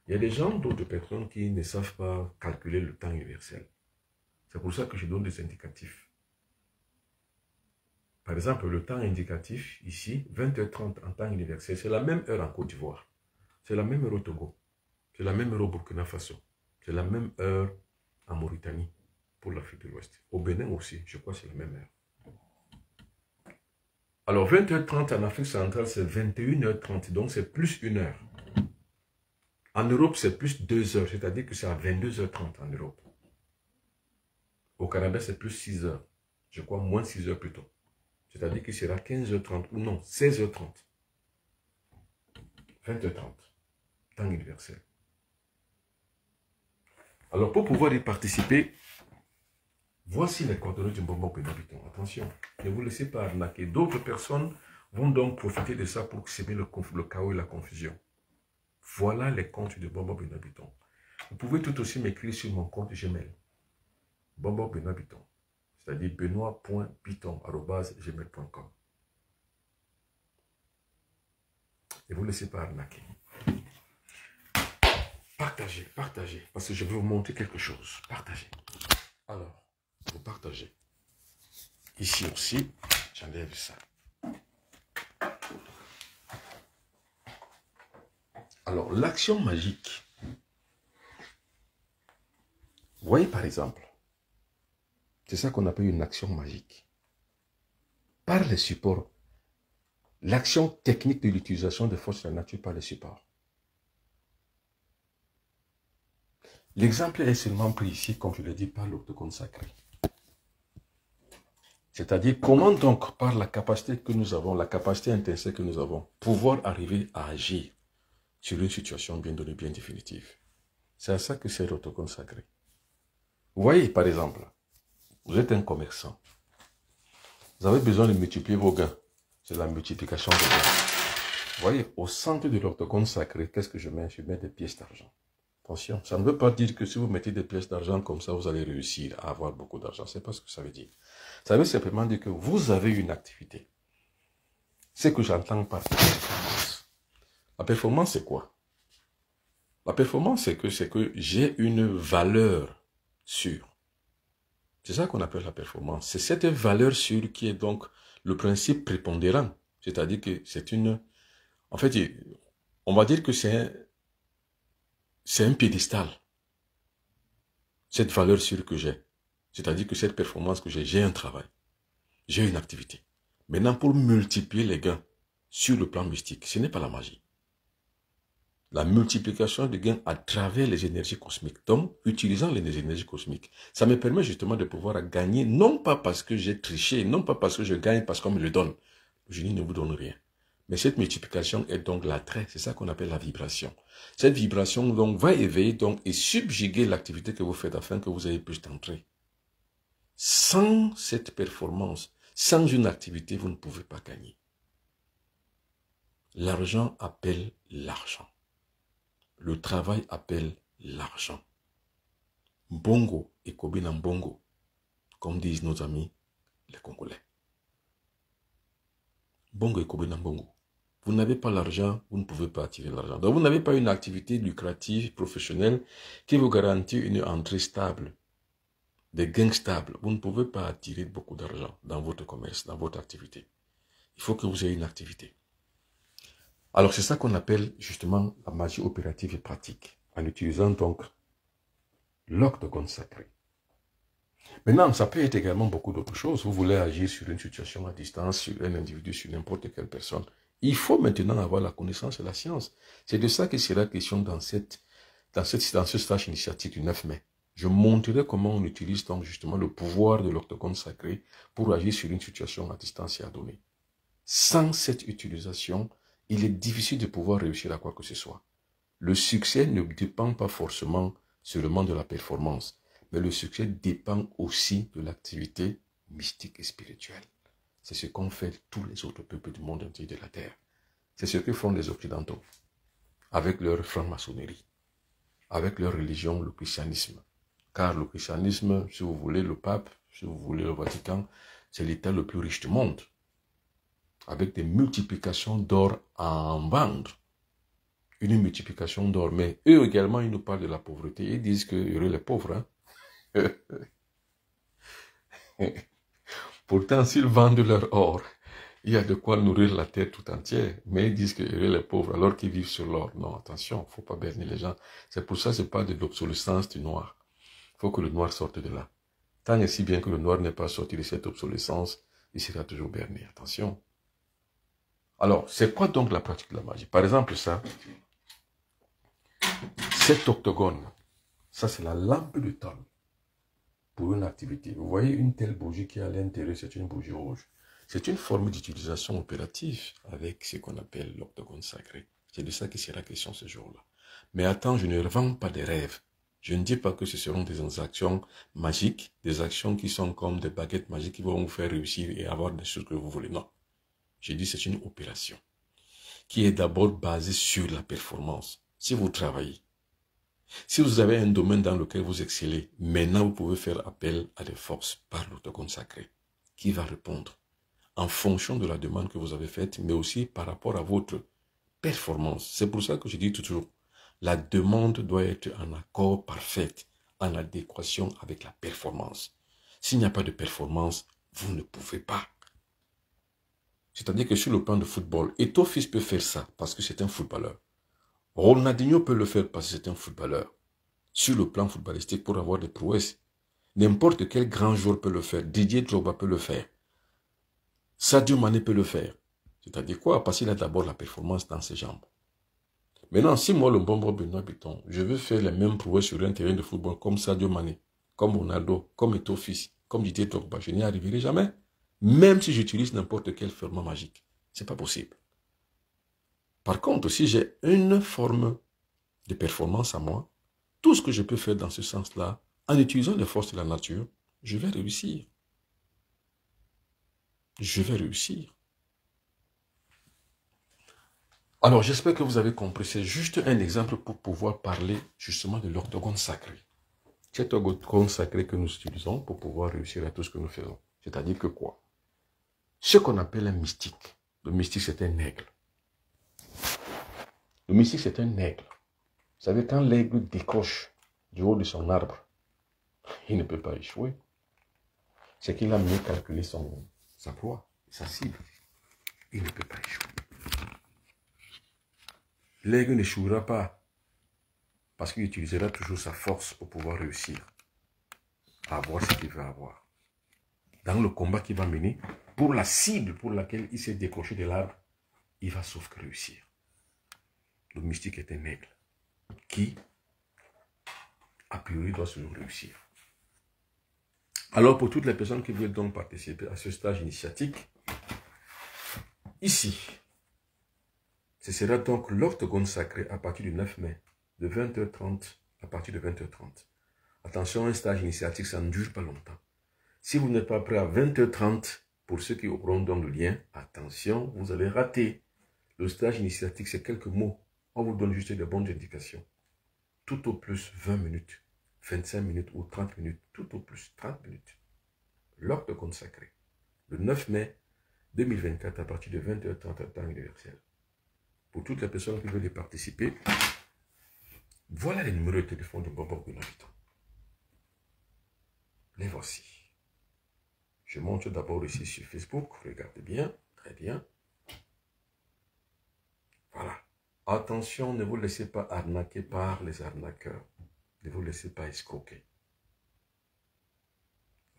Il y a des gens, d'autres personnes, qui ne savent pas calculer le temps universel. C'est pour ça que je donne des indicatifs. Par exemple, le temps indicatif, ici, 20h30 en temps universel, c'est la même heure en Côte d'Ivoire. C'est la même heure au Togo. C'est la même heure au Burkina Faso. C'est la même heure en Mauritanie, pour l'Afrique de l'Ouest. Au Bénin aussi, je crois que c'est la même heure. Alors, 20h30 en Afrique centrale, c'est 21h30, donc c'est plus 1 heure. En Europe, c'est plus 2 heures, c'est-à-dire que c'est à 22h30 en Europe. Au Canada, c'est plus 6 heures. Je crois moins 6 heures plus tôt. C'est-à-dire qu'il sera 15h30 ou non, 16h30. 20h30. Temps universel. Alors, pour pouvoir y participer, voici les coordonnées du bonbon Benabiton. Attention, ne vous laissez pas arnaquer. D'autres personnes vont donc profiter de ça pour semer le chaos et la confusion. Voilà les comptes de bonbon Benabiton. Vous pouvez tout aussi m'écrire sur mon compte Gmail. Bonbon Benabiton. C'est-à-dire benoît.biton@gmail.com. Ne vous laissez pas arnaquer. Partagez, partagez, parce que je vais vous montrer quelque chose. Partagez. Alors, vous partagez. Ici aussi, j'enlève ça. Alors, l'action magique. Vous voyez par exemple, c'est ça qu'on appelle une action magique. Par les supports, l'action technique de l'utilisation des forces de la nature par les supports. L'exemple est seulement pris ici, comme je l'ai dit, par l'octogone sacré. C'est-à-dire, comment donc, par la capacité que nous avons, la capacité intrinsèque que nous avons, pouvoir arriver à agir sur une situation bien donnée, bien définitive. C'est à ça que c'est l'octogone sacré. Vous voyez, par exemple, vous êtes un commerçant. Vous avez besoin de multiplier vos gains. C'est la multiplication des gains. Vous voyez, au centre de l'octogone sacré, qu'est-ce que je mets? Je mets des pièces d'argent. Attention, ça ne veut pas dire que si vous mettez des pièces d'argent comme ça, vous allez réussir à avoir beaucoup d'argent. C'est pas ce que ça veut dire. Ça veut simplement dire que vous avez une activité. Ce que j'entends par performance. La performance, c'est quoi? La performance, c'est que j'ai une valeur sûre. C'est ça qu'on appelle la performance. C'est cette valeur sûre qui est donc le principe prépondérant. C'est-à-dire que c'est une... En fait, on va dire que c'est un piédestal. Cette valeur sûre que j'ai. C'est-à-dire que cette performance que j'ai un travail. J'ai une activité. Maintenant, pour multiplier les gains sur le plan mystique, ce n'est pas la magie. La multiplication des gains à travers les énergies cosmiques. Donc, utilisant les énergies cosmiques, ça me permet justement de pouvoir gagner, non pas parce que j'ai triché, non pas parce que je gagne parce qu'on me le donne. Le génie ne vous donne rien. Mais cette multiplication est donc l'attrait, c'est ça qu'on appelle la vibration. Cette vibration donc va éveiller donc et subjuguer l'activité que vous faites afin que vous ayez plus d'entrée. Sans cette performance, sans une activité, vous ne pouvez pas gagner. L'argent appelle l'argent. Le travail appelle l'argent. Bongo et Kobina Bongo, comme disent nos amis les Congolais. Bongo et Kobina Bongo. Vous n'avez pas l'argent, vous ne pouvez pas attirer l'argent. Donc vous n'avez pas une activité lucrative, professionnelle, qui vous garantit une entrée stable, des gains stables. Vous ne pouvez pas attirer beaucoup d'argent dans votre commerce, dans votre activité. Il faut que vous ayez une activité. Alors c'est ça qu'on appelle justement la magie opérative et pratique, en utilisant donc l'octogone sacré. Maintenant, ça peut être également beaucoup d'autres choses. Vous voulez agir sur une situation à distance, sur un individu, sur n'importe quelle personne. Il faut maintenant avoir la connaissance et la science. C'est de ça que sera question dans ce stage initiatique du 9 mai. Je montrerai comment on utilise donc justement le pouvoir de l'octogone sacré pour agir sur une situation à distance et à donner. Sans cette utilisation, il est difficile de pouvoir réussir à quoi que ce soit. Le succès ne dépend pas forcément seulement de la performance, mais le succès dépend aussi de l'activité mystique et spirituelle. C'est ce qu'ont fait tous les autres peuples du monde entier de la Terre. C'est ce que font les Occidentaux, avec leur franc-maçonnerie, avec leur religion, le christianisme. Car le christianisme, si vous voulez le pape, si vous voulez le Vatican, c'est l'État le plus riche du monde, avec des multiplications d'or à en vendre. Une multiplication d'or. Mais eux également, ils nous parlent de la pauvreté. Ils disent qu'il y aurait les pauvres. Hein? Pourtant, s'ils vendent leur or, il y a de quoi nourrir la terre tout entière. Mais ils disent qu'il y aurait les pauvres alors qu'ils vivent sur l'or. Non, attention, il ne faut pas berner les gens. C'est pour ça que ce n'est pas de l'obsolescence du noir. Il faut que le noir sorte de là. Tant et si bien que le noir n'est pas sorti de cette obsolescence, il sera toujours berné. Attention. Alors, c'est quoi donc la pratique de la magie? Par exemple, ça, cet octogone, ça c'est la lampe de Thoth pour une activité. Vous voyez une telle bougie qui est à l'intérieur, c'est une bougie rouge. C'est une forme d'utilisation opérative avec ce qu'on appelle l'octogone sacré. C'est de ça qu'il sera question ce jour-là. Mais attends, je ne vends pas des rêves. Je ne dis pas que ce seront des actions magiques, des actions qui sont comme des baguettes magiques qui vont vous faire réussir et avoir des choses que vous voulez. Non. Je dis c'est une opération qui est d'abord basée sur la performance. Si vous travaillez, si vous avez un domaine dans lequel vous excellez, maintenant vous pouvez faire appel à des forces par l'octogone sacré qui va répondre en fonction de la demande que vous avez faite, mais aussi par rapport à votre performance. C'est pour ça que je dis toujours, la demande doit être en accord parfait, en adéquation avec la performance. S'il n'y a pas de performance, vous ne pouvez pas. C'est-à-dire que sur le plan de football, Eto'o-Fils peut faire ça parce que c'est un footballeur. Ronaldinho peut le faire parce que c'est un footballeur. Sur le plan footballistique, pour avoir des prouesses, n'importe quel grand joueur peut le faire. Didier Drogba peut le faire. Sadio Mané peut le faire. C'est-à-dire quoi? Parce qu'il a d'abord la performance dans ses jambes. Maintenant, si moi, le bonbon Benoît Béton, je veux faire les mêmes prouesses sur un terrain de football comme Sadio Mané, comme Ronaldo, comme Eto'o-Fils, comme Didier Drogba, je n'y arriverai jamais. Même si j'utilise n'importe quel ferment magique. Ce n'est pas possible. Par contre, si j'ai une forme de performance à moi, tout ce que je peux faire dans ce sens-là, en utilisant les forces de la nature, je vais réussir. Je vais réussir. Alors, j'espère que vous avez compris. C'est juste un exemple pour pouvoir parler justement de l'octogone sacré. Cet octogone sacré que nous utilisons pour pouvoir réussir à tout ce que nous faisons. C'est-à-dire que quoi? Ce qu'on appelle un mystique. Le mystique, c'est un aigle. Le mystique, c'est un aigle. Vous savez, quand l'aigle décroche du haut de son arbre, il ne peut pas échouer. C'est qu'il a mieux calculé sa proie, sa cible. Il ne peut pas échouer. L'aigle n'échouera pas parce qu'il utilisera toujours sa force pour pouvoir réussir à avoir ce qu'il veut avoir. Dans le combat qu'il va mener, pour la cible pour laquelle il s'est décroché de l'arbre, il va sauf que réussir. Le mystique est un aigle qui, a priori, doit toujours réussir. Alors, pour toutes les personnes qui veulent donc participer à ce stage initiatique, ici, ce sera donc l'octogone sacré à partir du 9 mai, de 20h30 à partir de 20h30. Attention, un stage initiatique, ça ne dure pas longtemps. Si vous n'êtes pas prêt à 20h30, pour ceux qui auront donc le lien, attention, vous allez rater. Le stage initiatique, c'est quelques mots. On vous donne juste des bonnes indications. Tout au plus 20 minutes, 25 minutes ou 30 minutes, tout au plus 30 minutes. L'octogone sacré, le 9 mai 2024 à partir de 20h30 à temps universel. Pour toutes les personnes qui veulent y participer, voilà les numéros de téléphone de Bobo Gunabiton. Les voici. Je montre d'abord ici sur Facebook. Regardez bien. Très bien. Voilà. Attention, ne vous laissez pas arnaquer par les arnaqueurs. Ne vous laissez pas escroquer.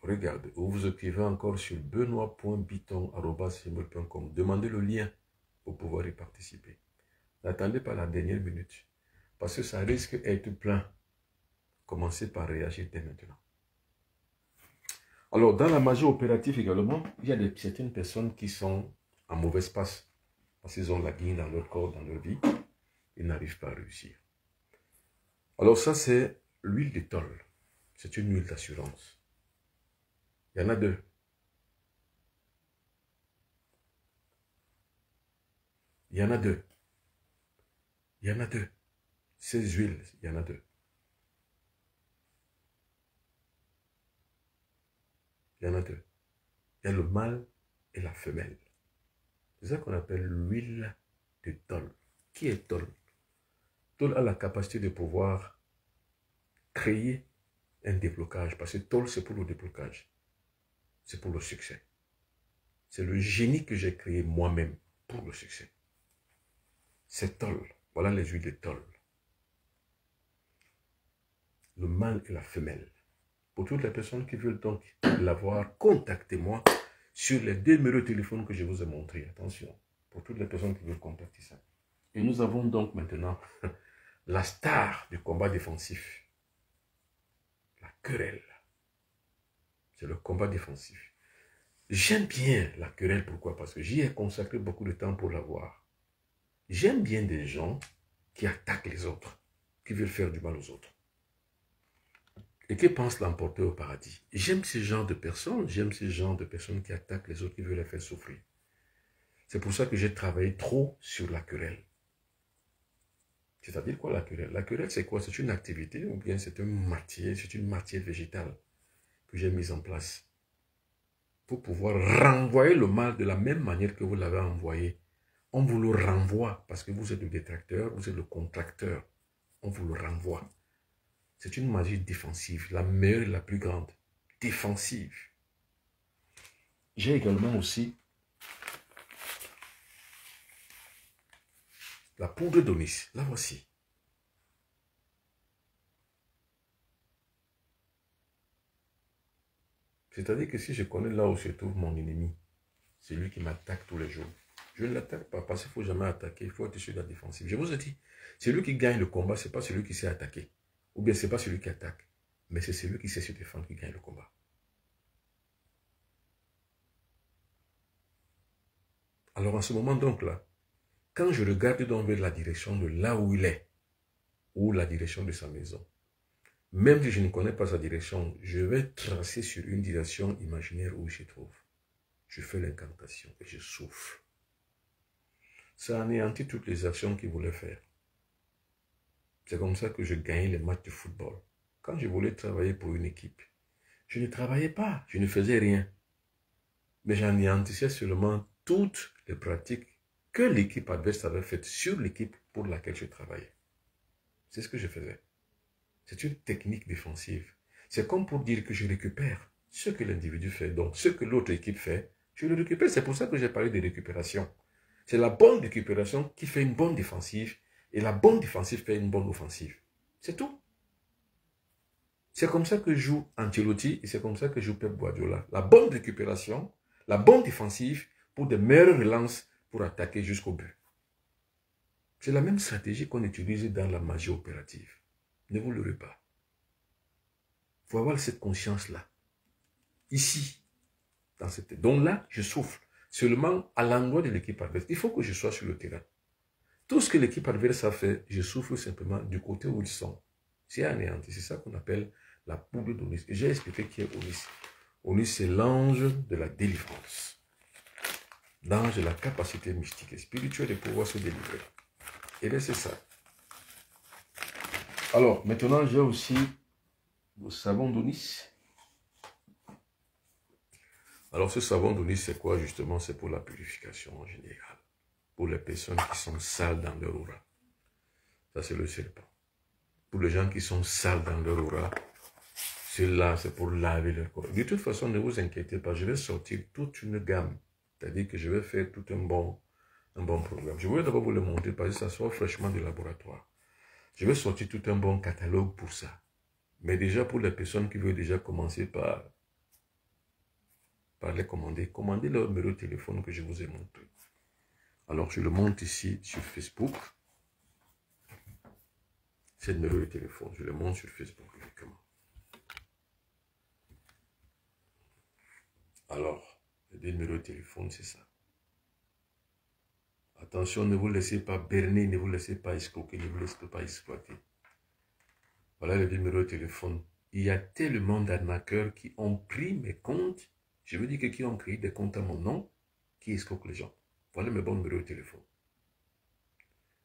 Regardez, vous écrivez encore sur benoît.biton@gmail.com. Demandez le lien pour pouvoir y participer. N'attendez pas la dernière minute, parce que ça risque d'être plein. Commencez par réagir dès maintenant. Alors, dans la magie opérative également, il y a certaines personnes qui sont en mauvaise passe, parce qu'ils ont la guine dans leur corps, dans leur vie, ils n'arrivent pas à réussir. Alors ça, c'est l'huile de tôle. C'est une huile d'assurance. Il y en a deux. Il y en a deux. Il y en a deux. Ces huiles, il y en a deux. Il y en a deux. il y a le mâle et la femelle. C'est ça qu'on appelle l'huile de tôle. Qui est tôle? Tôle a la capacité de pouvoir créer un déblocage, parce que tôle, c'est pour le déblocage. C'est pour le succès. C'est le génie que j'ai créé moi-même pour le succès. C'est tôle. Voilà les huiles de tôle. Le mâle et la femelle. Pour toutes les personnes qui veulent donc l'avoir, contactez-moi sur les 2 numéros de téléphone que je vous ai montrés. Attention, pour toutes les personnes qui veulent contacter ça. Et nous avons donc maintenant la star du combat défensif. La querelle. C'est le combat défensif. J'aime bien la querelle, pourquoi? Parce que j'y ai consacré beaucoup de temps pour l'avoir. J'aime bien des gens qui attaquent les autres, qui veulent faire du mal aux autres. Et qui pensent l'emporter au paradis. J'aime ce genre de personnes, qui attaquent les autres, qui veulent les faire souffrir. C'est pour ça que j'ai travaillé trop sur la querelle. C'est-à-dire quoi la querelle? La querelle, c'est quoi? C'est une activité ou bien c'est une matière végétale que j'ai mise en place pour pouvoir renvoyer le mal de la même manière que vous l'avez envoyé. On vous le renvoie parce que vous êtes le détracteur, vous êtes le contracteur. On vous le renvoie. C'est une magie défensive, la meilleure et la plus grande. Défensive. J'ai également aussi la poudre d'Onis. La voici. C'est-à-dire que si je connais là où se trouve mon ennemi, c'est lui qui m'attaque tous les jours. Je ne l'attaque pas parce qu'il ne faut jamais attaquer, il faut être sur la défensive. Je vous ai dit, celui qui gagne le combat, ce n'est pas celui qui sait attaquer. Ou bien ce n'est pas celui qui attaque, mais c'est celui qui sait se défendre qui gagne le combat. Alors en ce moment donc là, quand je regarde donc vers la direction de là où il est, ou la direction de sa maison, même si je ne connais pas sa direction, je vais tracer sur une direction imaginaire où il se trouve. Je fais l'incantation et je souffle. Ça anéantit toutes les actions qu'il voulait faire. C'est comme ça que je gagnais les matchs de football. Quand je voulais travailler pour une équipe, je ne travaillais pas, je ne faisais rien. Mais j'anéantissais seulement toutes les pratiques que l'équipe adverse avait faites sur l'équipe pour laquelle je travaillais. C'est ce que je faisais. C'est une technique défensive. C'est comme pour dire que je récupère ce que l'individu fait. Donc, ce que l'autre équipe fait, je le récupère. C'est pour ça que j'ai parlé de récupération. C'est la bonne récupération qui fait une bonne défensive et la bonne défensive fait une bonne offensive. C'est tout. C'est comme ça que joue Ancelotti et c'est comme ça que joue Pep Guardiola. La bonne récupération, la bonne défensive pour de meilleures relances pour attaquer jusqu'au but. C'est la même stratégie qu'on utilise dans la magie opérative. Ne vous leurrez pas. Il faut avoir cette conscience-là. Ici, dans cette... Donc là, je souffle seulement à l'endroit de l'équipe adverse. Il faut que je sois sur le terrain. Tout ce que l'équipe adverse a fait, je souffle simplement du côté où ils sont. C'est anéanti. C'est ça qu'on appelle la poudre d'Onis. Et j'ai expliqué qui est Onis. Onis, c'est l'ange de la délivrance. L'ange de la capacité mystique et spirituelle de pouvoir se délivrer. Et bien, c'est ça. Alors, maintenant, j'ai aussi le savon d'Onis. Alors, ce savon d'Onis, c'est quoi justement? C'est pour la purification en général. Pour les personnes qui sont sales dans leur aura. Ça, c'est le serpent. Pour les gens qui sont sales dans leur aura, cela, c'est pour laver leur corps. De toute façon, ne vous inquiétez pas, je vais sortir toute une gamme. C'est-à-dire que je vais faire tout un bon programme. Je voulais d'abord vous le montrer parce que ça sort fraîchement du laboratoire. Je vais sortir tout un bon catalogue pour ça. Mais déjà, pour les personnes qui veulent déjà commencer par les commander, commandez leur numéro de téléphone que je vous ai montré. Alors, je le montre ici sur Facebook. C'est le numéro de téléphone. Je le montre sur Facebook uniquement. Alors, le numéro de téléphone, c'est ça. Attention, ne vous laissez pas berner, ne vous laissez pas escroquer, ne vous laissez pas exploiter. Voilà le numéro de téléphone. Il y a tellement d'arnaqueurs qui ont pris mes comptes, je veux dire que qui ont créé des comptes à mon nom, qui escroquent les gens. Voilà mes bons numéros de téléphone.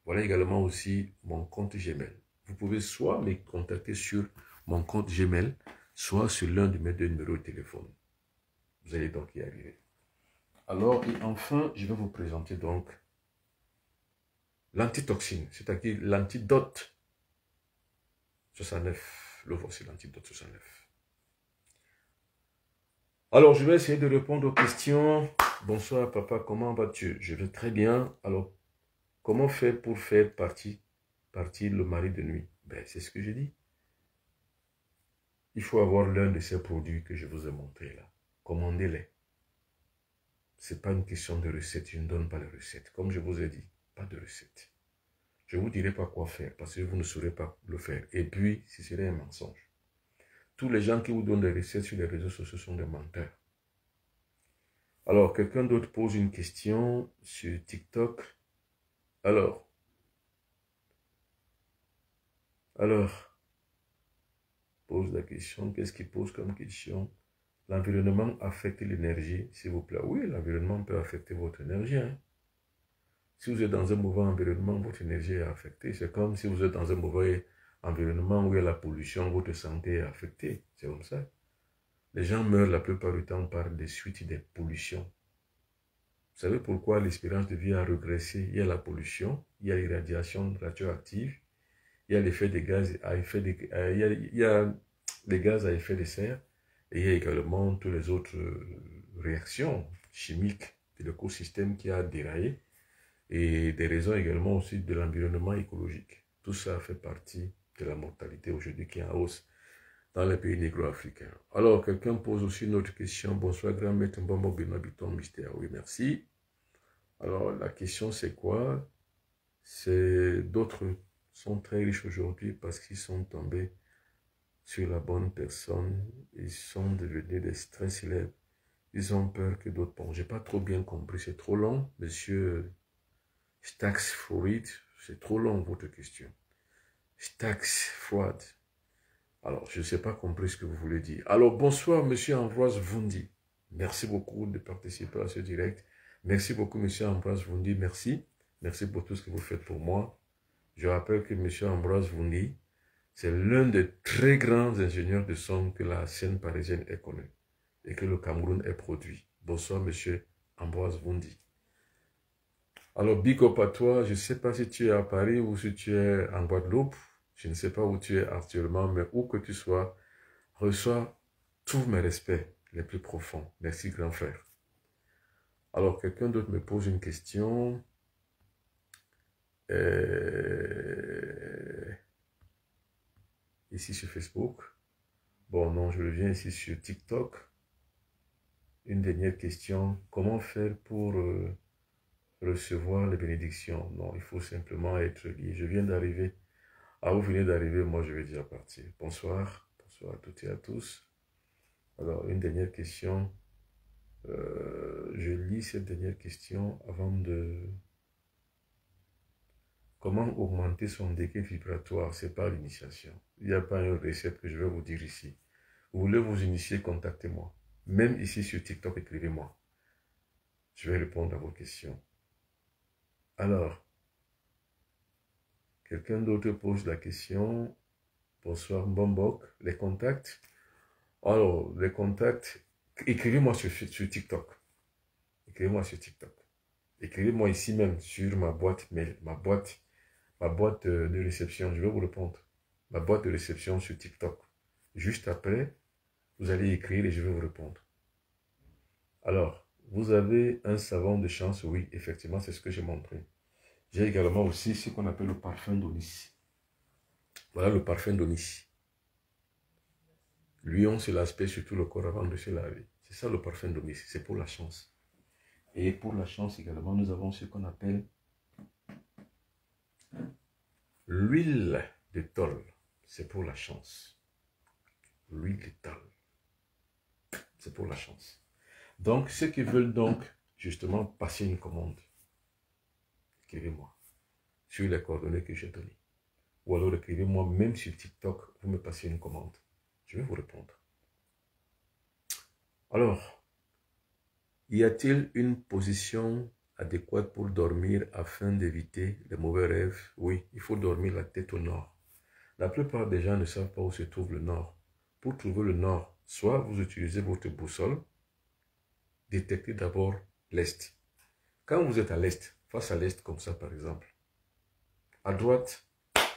Voilà également aussi mon compte Gmail. Vous pouvez soit me contacter sur mon compte Gmail, soit sur l'un de mes 2 numéros de téléphone. Vous allez donc y arriver. Alors, et enfin, je vais vous présenter donc l'antitoxine, c'est-à-dire l'antidote 69. Le voici, l'antidote 69. Alors, je vais essayer de répondre aux questions. Bonsoir, papa, comment vas-tu? Je vais très bien. Alors, comment faire pour faire partir le mari de nuit? Ben, c'est ce que j'ai dit. Il faut avoir l'un de ces produits que je vous ai montrés là. Commandez-les. Ce n'est pas une question de recette. Je ne donne pas les recettes. Comme je vous ai dit, pas de recette. Je ne vous dirai pas quoi faire parce que vous ne saurez pas le faire. Et puis, ce serait un mensonge. Tous les gens qui vous donnent des recettes sur les réseaux sociaux sont des menteurs. Alors, quelqu'un d'autre pose une question sur TikTok. Alors, pose la question. Qu'est-ce qu'il pose comme question? L'environnement affecte l'énergie, s'il vous plaît. Oui, l'environnement peut affecter votre énergie. Hein. Si vous êtes dans un mauvais environnement, votre énergie est affectée. C'est comme si vous êtes dans un mauvais environnement où il y a la pollution, votre santé est affectée. C'est comme ça. Les gens meurent la plupart du temps par des suites des pollutions. Vous savez pourquoi l'espérance de vie a régressé? Il y a la pollution, il y a l'irradiation radioactive, il y a l'effet des gaz à effet de, il y a les gaz à effet de serre, et il y a également toutes les autres réactions chimiques de l'écosystème qui a déraillé, et des raisons également aussi de l'environnement écologique. Tout ça fait partie de la mortalité aujourd'hui qui est en hausse dans les pays négro-africains. Alors, quelqu'un pose aussi une autre question. Bonsoir, grand maître Mbambo Benobiton Mystère. Oui, merci. Alors, la question, c'est quoi? C'est d'autres sont très riches aujourd'hui parce qu'ils sont tombés sur la bonne personne. Ils sont devenus des stress. Ils ont peur que d'autres... Bon, j'ai pas trop bien compris. C'est trop long, monsieur Stax Freud. C'est trop long, votre question. Stax Freud. Alors, je ne sais pas compris ce que vous voulez dire. Alors, bonsoir, monsieur Ambroise Vundi. Merci beaucoup de participer à ce direct. Merci beaucoup, monsieur Ambroise Vundi. Merci. Merci pour tout ce que vous faites pour moi. Je rappelle que monsieur Ambroise Vundi, c'est l'un des très grands ingénieurs de son que la scène parisienne ait connu et que le Cameroun ait produit. Bonsoir, monsieur Ambroise Vundi. Alors, big up à toi. Je ne sais pas si tu es à Paris ou si tu es en Guadeloupe. Je ne sais pas où tu es actuellement, mais où que tu sois, reçois tous mes respects les plus profonds. Merci, grand frère. Alors, quelqu'un d'autre me pose une question. Ici sur Facebook. Bon, non, je reviens ici sur TikTok. Une dernière question. Comment faire pour recevoir les bénédictions? Non, il faut simplement être lié. Je viens d'arriver. Ah, vous venez d'arriver, moi je vais déjà partir. Bonsoir. Bonsoir à toutes et à tous. Alors, une dernière question. Je lis cette dernière question avant de... Comment augmenter son degré vibratoire? C'est pas l'initiation. Il n'y a pas une recette que je vais vous dire ici. Vous voulez vous initier, contactez-moi. Même ici sur TikTok, écrivez-moi. Je vais répondre à vos questions. Alors, quelqu'un d'autre pose la question. Bonsoir, Bombok. Les contacts. Alors, les contacts, écrivez-moi sur TikTok. Écrivez-moi sur TikTok. Écrivez-moi ici même sur ma boîte mail, ma boîte de réception. Je vais vous répondre. Ma boîte de réception sur TikTok. Juste après, vous allez écrire et je vais vous répondre. Alors, vous avez un savon de chance? Oui, effectivement, c'est ce que j'ai montré. J'ai également aussi ce qu'on appelle le parfum d'Onis. Voilà le parfum d'Onis. Lui, on se l'aspect sur tout le corps avant de se laver. C'est ça le parfum d'Onis, c'est pour la chance. Et pour la chance également, nous avons ce qu'on appelle l'huile de tôle. C'est pour la chance. L'huile de tôle. C'est pour la chance. Donc, ceux qui veulent donc justement passer une commande, écrivez-moi sur les coordonnées que j'ai données. Ou alors écrivez-moi même sur TikTok, vous me passez une commande. Je vais vous répondre. Alors, y a-t-il une position adéquate pour dormir afin d'éviter les mauvais rêves? Oui, il faut dormir la tête au nord. La plupart des gens ne savent pas où se trouve le nord. Pour trouver le nord, soit vous utilisez votre boussole, détecter d'abord l'Est. Quand vous êtes à l'Est, face à l'Est comme ça par exemple, à droite,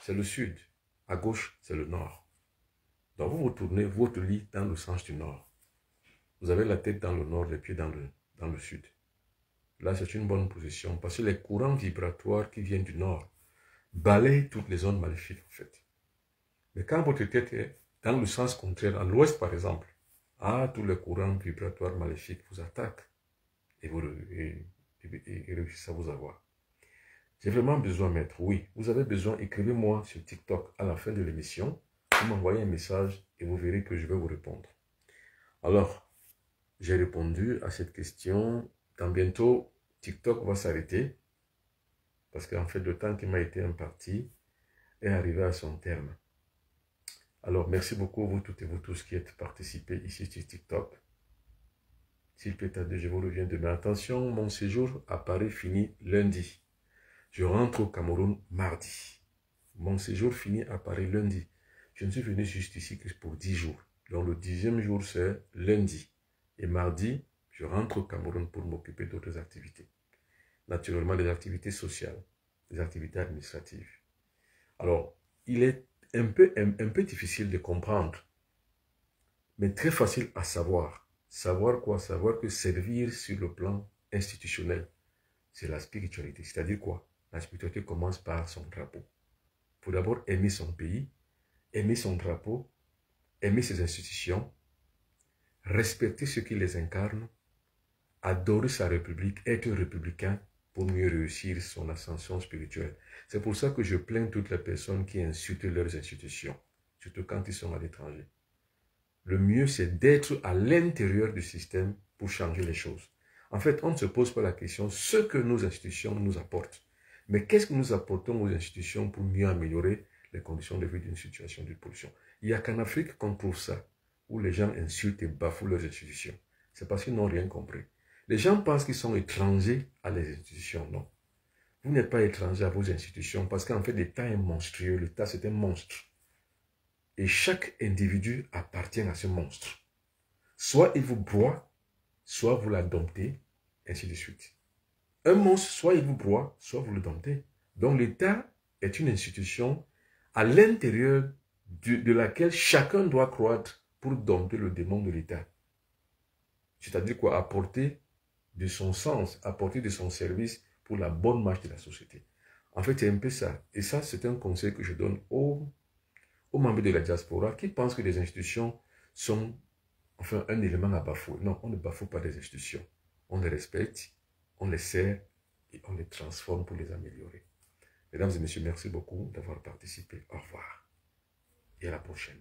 c'est le Sud. À gauche, c'est le Nord. Donc vous tournez votre lit dans le sens du Nord. Vous avez la tête dans le Nord, les pieds dans le Sud. Là, c'est une bonne position parce que les courants vibratoires qui viennent du Nord balayent toutes les zones maléfiques en fait. Mais quand votre tête est dans le sens contraire, à l'Ouest par exemple, tous les courants vibratoires maléfiques vous attaquent et réussissent à vous avoir. J'ai vraiment besoin, maître. Oui, vous avez besoin, écrivez-moi sur TikTok à la fin de l'émission. Vous m'envoyez un message et vous verrez que je vais vous répondre. Alors, j'ai répondu à cette question. Dans bientôt, TikTok va s'arrêter parce qu'en fait, le temps qui m'a été imparti est arrivé à son terme. Alors, merci beaucoup, vous toutes et vous tous qui êtes participés ici sur TikTok. S'il peut tarder, je vous reviens demain. Attention, mon séjour à Paris finit lundi. Je rentre au Cameroun mardi. Mon séjour finit à Paris lundi. Je ne suis venu juste ici que pour 10 jours. Donc le 10e jour, c'est lundi. Et mardi, je rentre au Cameroun pour m'occuper d'autres activités. Naturellement, des activités sociales, des activités administratives. Alors, il est un peu difficile de comprendre, mais très facile à savoir. Savoir quoi? Savoir que servir sur le plan institutionnel, c'est la spiritualité. C'est-à-dire quoi? La spiritualité commence par son drapeau. Il faut d'abord aimer son pays, aimer son drapeau, aimer ses institutions, respecter ceux qui les incarnent, adorer sa république, être républicain pour mieux réussir son ascension spirituelle. C'est pour ça que je plains toutes les personnes qui insultent leurs institutions, surtout quand ils sont à l'étranger. Le mieux, c'est d'être à l'intérieur du système pour changer les choses. En fait, on ne se pose pas la question ce que nos institutions nous apportent. Mais qu'est-ce que nous apportons aux institutions pour mieux améliorer les conditions de vie d'une situation de pollution? Il n'y a qu'en Afrique qu'on trouve ça, où les gens insultent et bafouent leurs institutions. C'est parce qu'ils n'ont rien compris. Les gens pensent qu'ils sont étrangers à les institutions. Non. Vous n'êtes pas étranger à vos institutions parce qu'en fait, l'État est monstrueux. L'État, c'est un monstre. Et chaque individu appartient à ce monstre. Soit il vous broie, soit vous la domptez, ainsi de suite. Un monstre, soit il vous broie, soit vous le domptez. Donc l'État est une institution à l'intérieur de laquelle chacun doit croître pour dompter le démon de l'État. C'est-à-dire quoi? Apporter de son sens, apporter de son service pour la bonne marche de la société. En fait, c'est un peu ça. Et ça, c'est un conseil que je donne aux membres de la diaspora qui pensent que les institutions sont enfin un élément à bafouer. Non, on ne bafoue pas les institutions. On les respecte, on les sert et on les transforme pour les améliorer. Mesdames et messieurs, merci beaucoup d'avoir participé. Au revoir et à la prochaine.